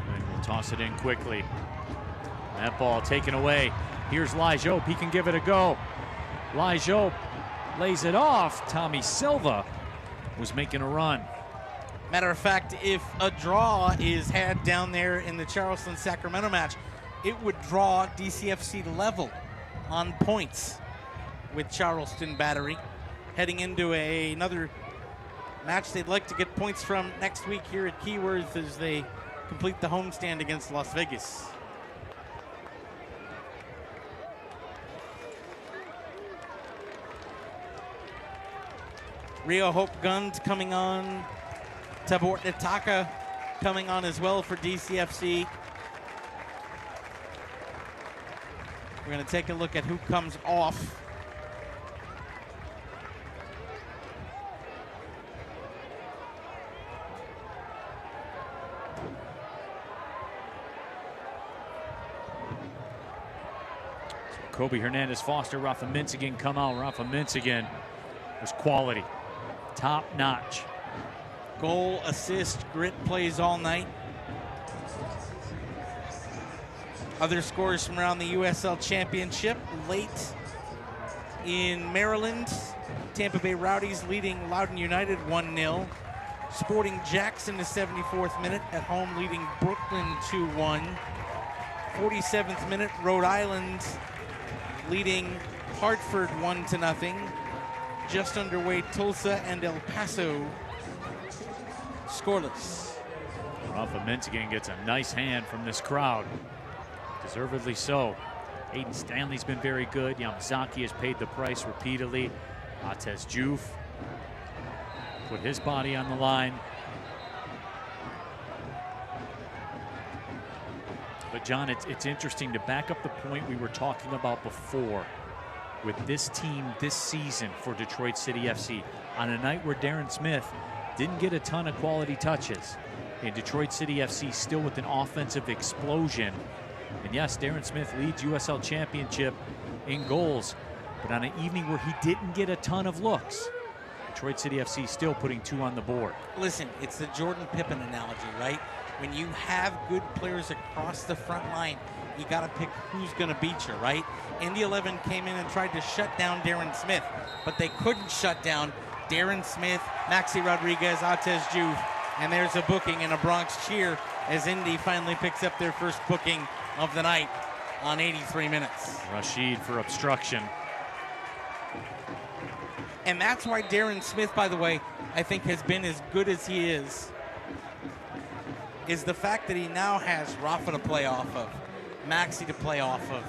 And we'll toss it in quickly. That ball taken away. Here's Lijope. He can give it a go. Lijope lays it off. Tommy Silva was making a run. Matter of fact, if a draw is had down there in the Charleston-Sacramento match, it would draw DCFC level on points with Charleston Battery, heading into another match they'd like to get points from next week here at Keyworth as they complete the homestand against Las Vegas. Rio Hope Guns coming on. Tabor Nataka coming on as well for DCFC. We're going to take a look at who comes off. So Kobe Hernandez Foster, Rafa Mintz again come out. Rafa Mintz again was quality, top notch. Goal, assist, grit plays all night. Other scores from around the USL Championship. Late in Maryland, Tampa Bay Rowdies leading Loudoun United 1-0. Sporting Jacks in the 74th minute at home leading Brooklyn 2-1. 47th minute, Rhode Island leading Hartford 1-0. Just underway, Tulsa and El Paso scoreless. Rafa Mintz again gets a nice hand from this crowd. Deservedly so. Aiden Stanley's been very good. Yamazaki has paid the price repeatedly. Atez Juve put his body on the line. But John, it's interesting to back up the point we were talking about before with this team this season for Detroit City FC. On a night where Darren Smith didn't get a ton of quality touches, and Detroit City FC still with an offensive explosion. And yes, Darren Smith leads USL Championship in goals, but on an evening where he didn't get a ton of looks, Detroit City FC still putting 2 on the board. Listen, it's the Jordan Pippen analogy, right? When you have good players across the front line, you got to pick who's going to beat you, right? Indy 11 came in and tried to shut down Darren Smith, but they couldn't shut down Darren Smith, Maxi Rodriguez, Atez Juve, and there's a booking and a Bronx cheer as Indy finally picks up their first booking of the night on 83 minutes. Rashid for obstruction. And that's why Darren Smith, by the way, I think has been as good as he is is the fact that he now has Rafa to play off of, Maxi to play off of,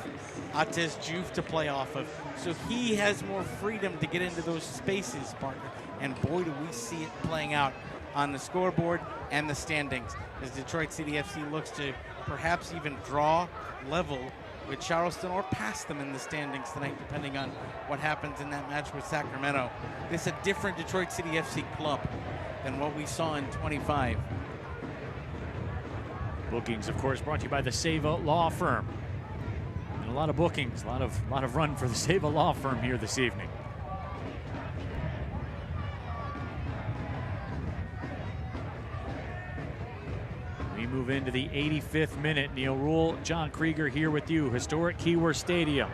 Atez Juve to play off of. So he has more freedom to get into those spaces, partner. And boy, do we see it playing out on the scoreboard and the standings as Detroit City FC looks to perhaps even draw level with Charleston or pass them in the standings tonight, depending on what happens in that match with Sacramento. This is a different Detroit City FC club than what we saw in 25. Bookings, of course, brought to you by the Seva Law Firm. And a lot of bookings, a lot of run for the Seva Law Firm here this evening. We move into the 85th minute. Neil Rule, John Krieger here with you. Historic Keyworth Stadium.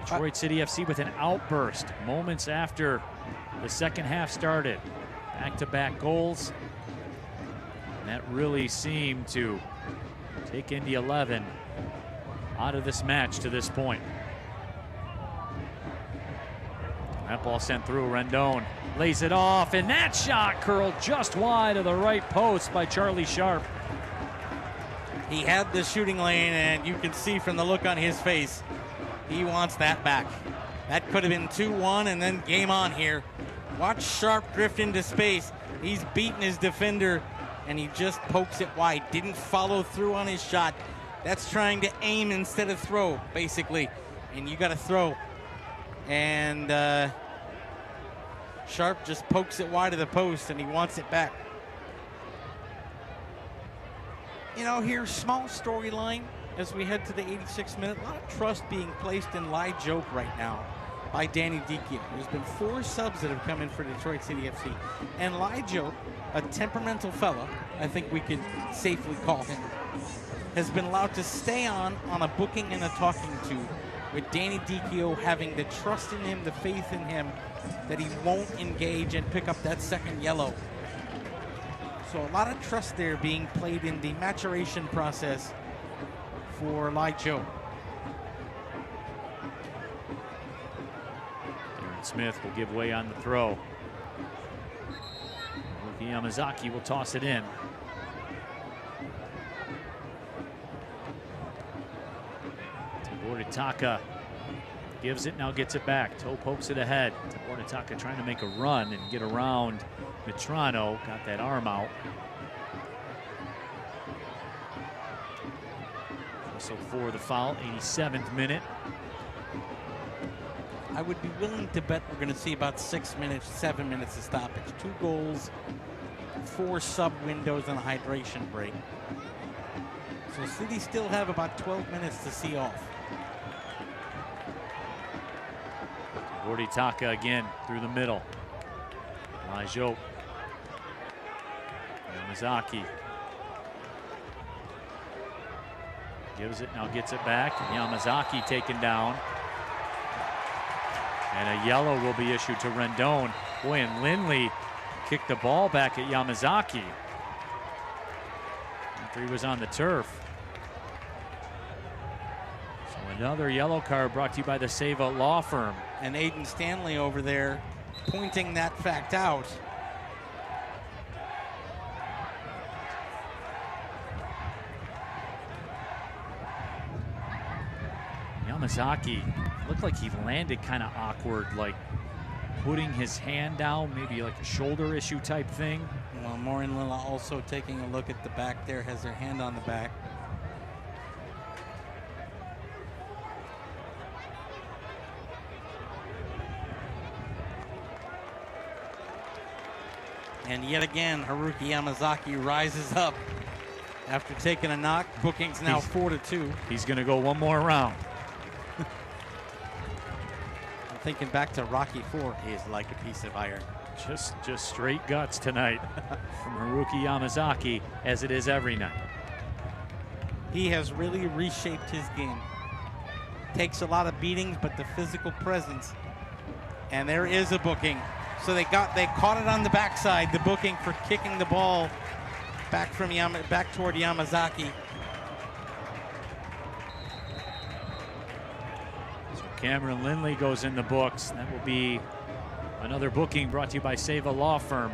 Detroit City FC with an outburst moments after the second half started. Back-to-back goals. And that really seemed to take Indy 11 out of this match to this point. That ball sent through. Rendon lays it off, and that shot curled just wide of the right post by Charlie Sharp. He had the shooting lane, and you can see from the look on his face, he wants that back. That could have been 2-1 and then game on here. Watch Sharp drift into space. He's beaten his defender, and he just pokes it wide. Didn't follow through on his shot. That's trying to aim instead of throw, basically. And you got to throw. And Sharp just pokes it wide of the post, and he wants it back. You know, here's small storyline as we head to the 86th minute. A lot of trust being placed in Lai Joke right now by Danny Dicchio. There's been 4 subs that have come in for Detroit City FC. And Lai Joke, a temperamental fellow, I think we could safely call him, has been allowed to stay on a booking and a talking to, with Danny Dicchio having the trust in him, the faith in him, that he won't engage and pick up that second yellow. So a lot of trust there being played in the maturation process for Lai Joe. Aaron Smith will give way on the throw. Yamazaki will toss it in. Tabornataka gives it, now gets it back. Toe pokes it ahead. Tabornataka trying to make a run and get around Mitrano. Got that arm out. Also for the foul, 87th minute. I would be willing to bet we're going to see about 6 minutes, 7 minutes of stoppage. 2 goals, 4 sub windows, and a hydration break. So City still have about 12 minutes to see off. Tabornataka again through the middle. Lajo. Yamazaki. Gives it, now gets it back. Yamazaki taken down. And a yellow will be issued to Rendon. Boy, and Lindley kicked the ball back at Yamazaki after he was on the turf. So another yellow card brought to you by the Seva Law Firm. And Aiden Stanley over there pointing that fact out. Yamazaki looked like he landed kind of awkward, like putting his hand down, maybe like a shoulder issue type thing. Well, Maureen Lilla also taking a look at the back there, has her hand on the back. And yet again, Haruki Yamazaki rises up after taking a knock. Bookings now 4-2. He's going to go one more round. I'm thinking back to Rocky IV. He is like a piece of iron. Just straight guts tonight from Haruki Yamazaki, as it is every night. He has really reshaped his game. Takes a lot of beatings, but the physical presence. And there is a booking. So they caught it on the backside, the booking for kicking the ball back toward Yamazaki. So Cameron Lindley goes in the books. That will be another booking brought to you by Seva Law Firm.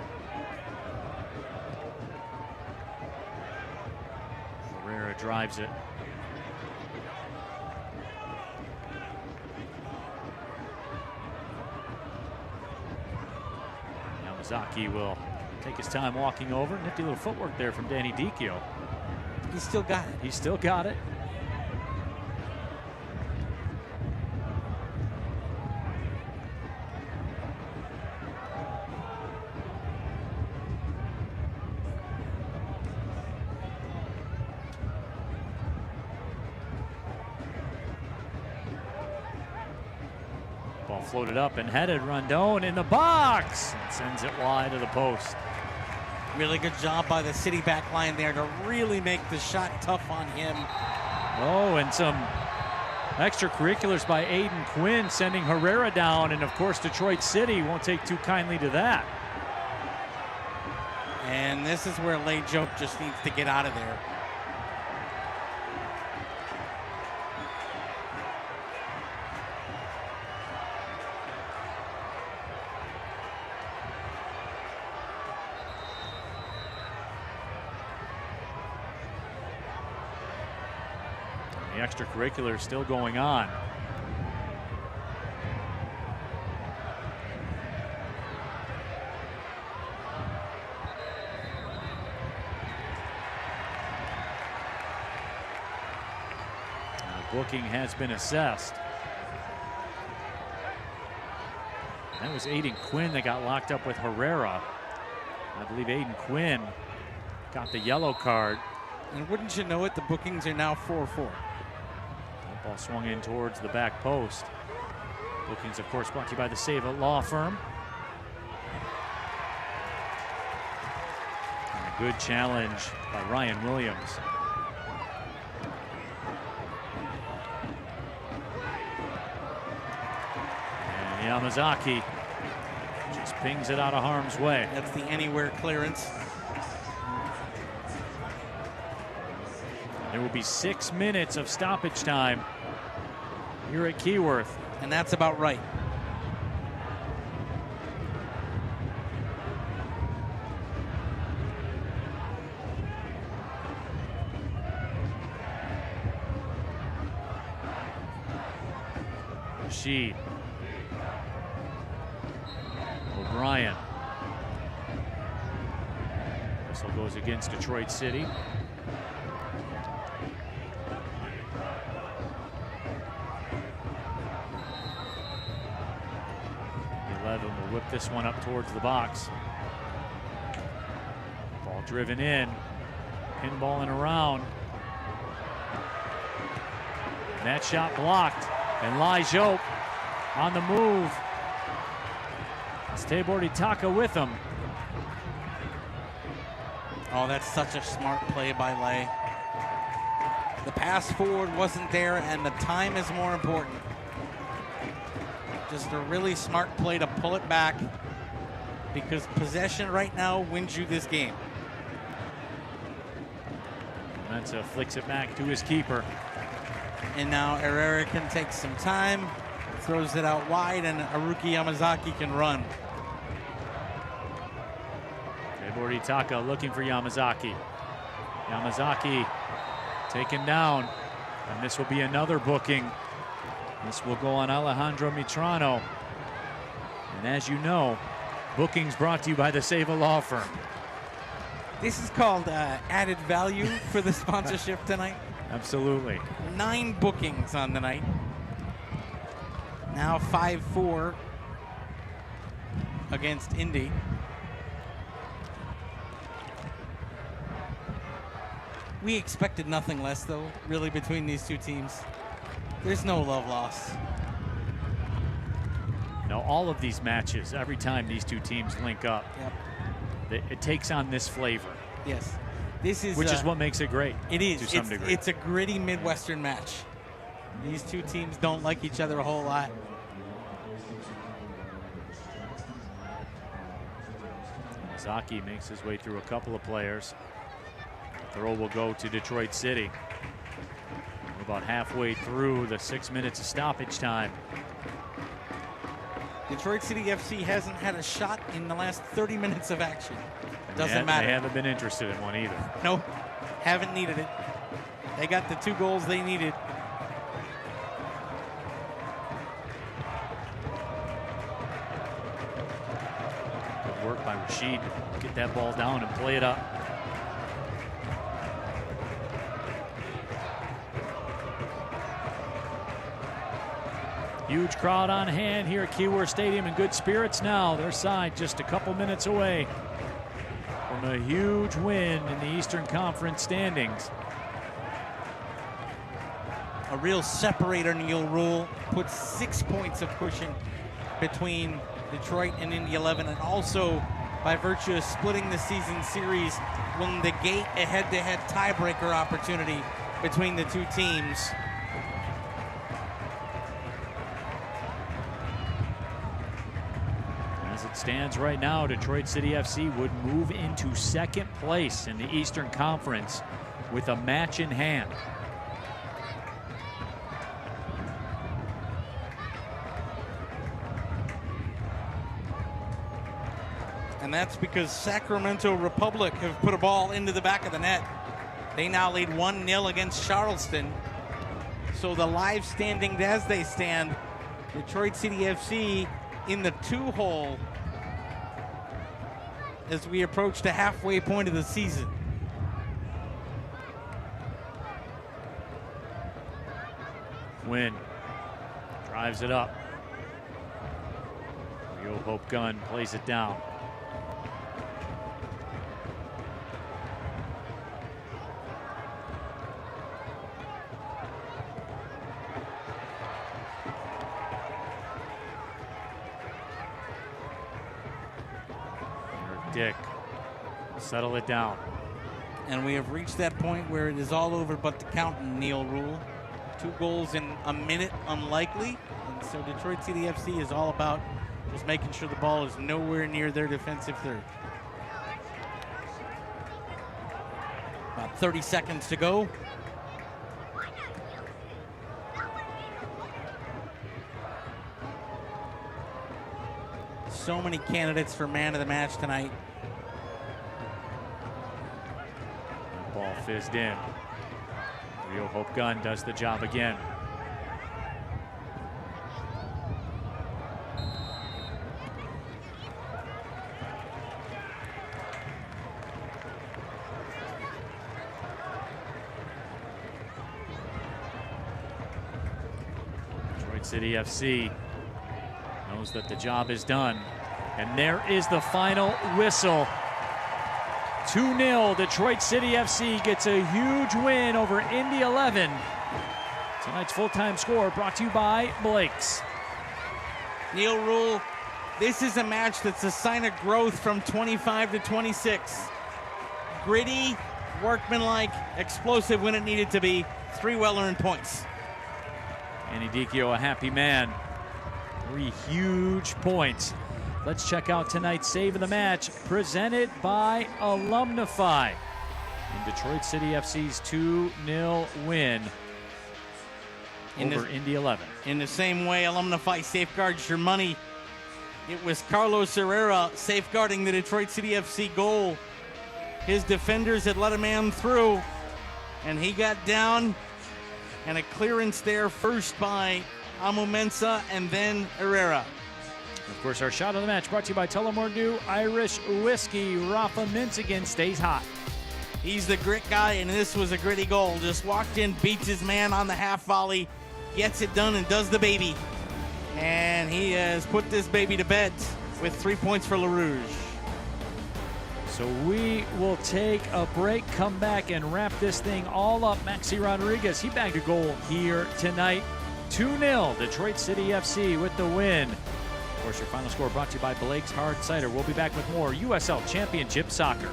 drives it. Yamazaki will take his time walking over. Nifty little footwork there from Danny Dicchio. He's still got it. He's still got it. Ball floated up and headed. Rondon in the box and sends it wide of the post. Really good job by the City back line there to really make the shot tough on him. Oh, and some extracurriculars by Aiden Quinn sending Herrera down, and of course Detroit City won't take too kindly to that. And this is where Lay Joke just needs to get out of there. The extracurricular still going on. The booking has been assessed. That was Aiden Quinn that got locked up with Herrera. I believe Aiden Quinn got the yellow card. And wouldn't you know it, the bookings are now 4-4. Ball swung in towards the back post. Bookings, of course, brought to you by the Save It Law Firm. And a good challenge by Ryan Williams. And Yamazaki just pings it out of harm's way. That's the anywhere clearance. There will be 6 minutes of stoppage time here at Keyworth. And that's about right. Rashid. O'Brien. Whistle goes against Detroit City. 11 will whip this one up towards the box. Ball driven in, pinballing around. And that shot blocked, and Lai Jope on the move. It's Tabor Itaka with him. Oh, that's such a smart play by Lay. The pass forward wasn't there, and the time is more important. Just a really smart play to pull it back, because possession right now wins you this game. Mensa flicks it back to his keeper. And now Herrera can take some time, throws it out wide, and Haruki Yamazaki can run. Tabor Itaka looking for Yamazaki. Yamazaki taken down, and this will be another booking. This will go on Alejandro Mitrano. And as you know, bookings brought to you by the Save a Law Firm. This is called added value for the sponsorship tonight. Absolutely. 9 bookings on the night. Now 5-4 against Indy. We expected nothing less, though, really, between these two teams. There's no love lost. No, all of these matches, every time these two teams link up, it takes on this flavor. Yes. This is which is what makes it great. It is. To some degree. It's a gritty Midwestern match. These two teams don't like each other a whole lot. Zaki makes his way through a couple of players. The throw will go to Detroit City. We're about halfway through the 6 minutes of stoppage time. Detroit City FC hasn't had a shot in the last 30 minutes of action. Doesn't matter. They haven't been interested in one either. Nope, haven't needed it. They got the 2 goals they needed. Good work by Rashid to get that ball down and play it up. Huge crowd on hand here at Keyworth Stadium in good spirits now. Their side just a couple minutes away from a huge win in the Eastern Conference standings. A real separator, Neil Rule. Puts 6 points of cushion between Detroit and Indy 11, and also by virtue of splitting the season series will negate a head-to-head tiebreaker opportunity between the 2 teams. As it stands right now, Detroit City FC would move into 2nd place in the Eastern Conference with a match in hand. And that's because Sacramento Republic have put a ball into the back of the net. They now lead 1-0 against Charleston. So the live standings as they stand, Detroit City FC in the 2-hole as we approach the halfway point of the season. Win drives it up. Real Hope Gunn plays it down. Dick, settle it down. And we have reached that point where it is all over but the counting, Neil Rule. 2 goals in a minute, unlikely. And so Detroit City FC is all about just making sure the ball is nowhere near their defensive third. About 30 seconds to go. So many candidates for man of the match tonight. Ball fizzed in. Real Hope Gunn does the job again. Detroit City FC knows that the job is done. And there is the final whistle. 2-0, Detroit City FC gets a huge win over Indy 11. Tonight's full-time score brought to you by Blake's. Neil Rule, this is a match that's a sign of growth from 25 to 26. Gritty, workmanlike, explosive when it needed to be. 3 well-earned points. Andy Dicchio, a happy man. 3 huge points. Let's check out tonight's save of the match, presented by Alumnify in Detroit City FC's 2-0 win over Indy 11. In the same way Alumnify safeguards your money, it was Carlos Herrera safeguarding the Detroit City FC goal. His defenders had let a man through, and he got down, and a clearance there first by Amu Mensah and then Herrera. Of course, our shot of the match brought to you by Tullamore Dew Irish Whiskey. Rafa Minsigan stays hot. He's the grit guy, and this was a gritty goal. Just walked in, beats his man on the half volley, gets it done, and does the baby. And he has put this baby to bed with 3 points for LaRouge. So we will take a break, come back, and wrap this thing all up. Maxi Rodriguez, he bagged a goal here tonight. 2-0, Detroit City FC with the win. Of course, your final score brought to you by Blake's Hard Cider. We'll be back with more USL Championship Soccer.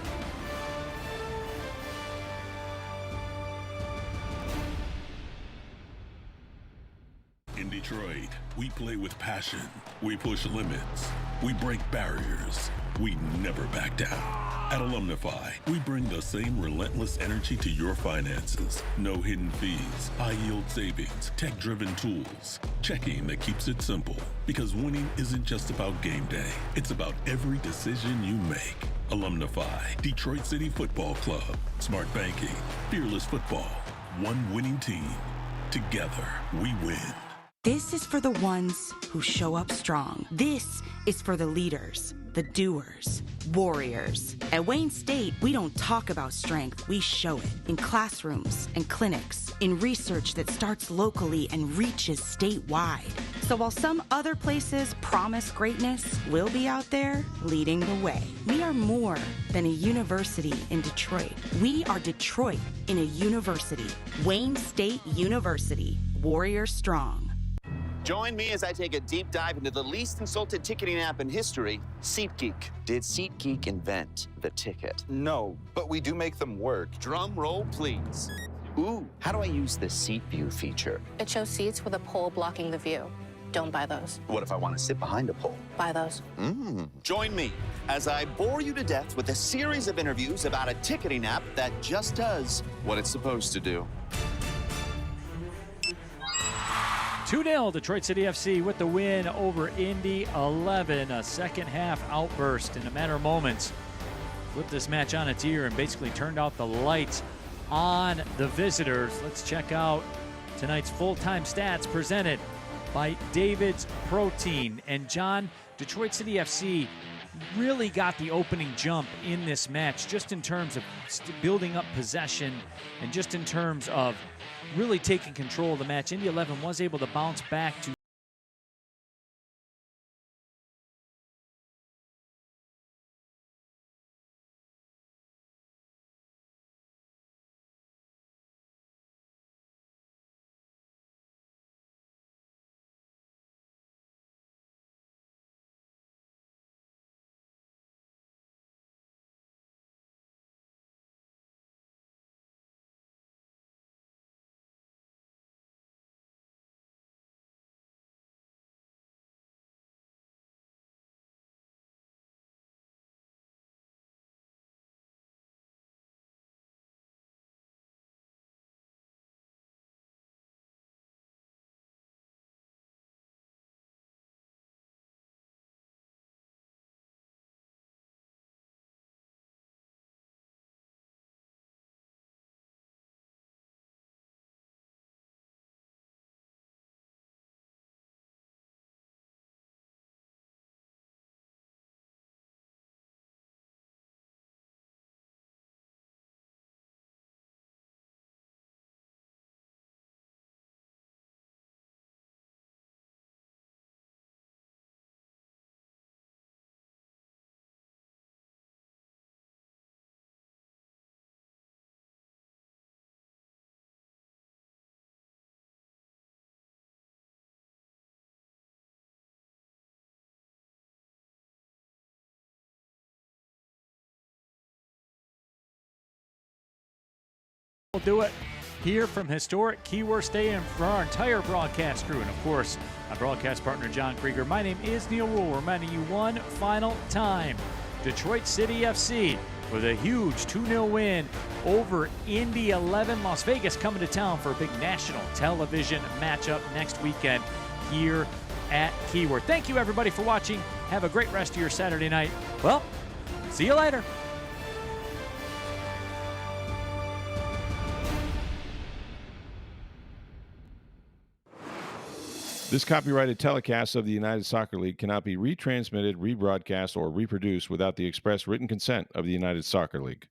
In Detroit, we play with passion. We push limits. We break barriers. We never back down. At Alumnify, we bring the same relentless energy to your finances. No hidden fees, high-yield savings, tech-driven tools. Checking that keeps it simple. Because winning isn't just about game day. It's about every decision you make. Alumnify, Detroit City Football Club, Smart Banking, Fearless Football. One winning team. Together, we win. This is for the ones who show up strong. This is for the leaders, the doers, warriors. At Wayne State, we don't talk about strength, we show it in classrooms and clinics, in research that starts locally and reaches statewide. So while some other places promise greatness, we'll be out there leading the way. We are more than a university in Detroit. We are Detroit in a university. Wayne State University, Warrior Strong. Join me as I take a deep dive into the least insulted ticketing app in history, SeatGeek. Did SeatGeek invent the ticket? No, but we do make them work. Drum roll, please. Ooh, how do I use the seat view feature? It shows seats with a pole blocking the view. Don't buy those. What if I want to sit behind a pole? Buy those. Join me as I bore you to death with a series of interviews about a ticketing app that just does what it's supposed to do. 2-0 Detroit City FC with the win over Indy 11. A second half outburst in a matter of moments. Flipped this match on its ear and basically turned out the lights on the visitors. Let's check out tonight's full-time stats presented by David's Protein. And John, Detroit City FC really got the opening jump in this match, just in terms of building up possession and just in terms of really taking control of the match. Indy 11 was able to bounce back to we'll do it here from historic Keyworth Stadium for our entire broadcast crew. And of course, my broadcast partner, John Krieger. My name is Neil Rule, reminding you one final time, Detroit City FC with a huge 2-0 win over Indy 11. Las Vegas coming to town for a big national television matchup next weekend here at Keyworth. Thank you, everybody, for watching. Have a great rest of your Saturday night. Well, see you later. This copyrighted telecast of the United Soccer League cannot be retransmitted, rebroadcast, or reproduced without the express written consent of the United Soccer League.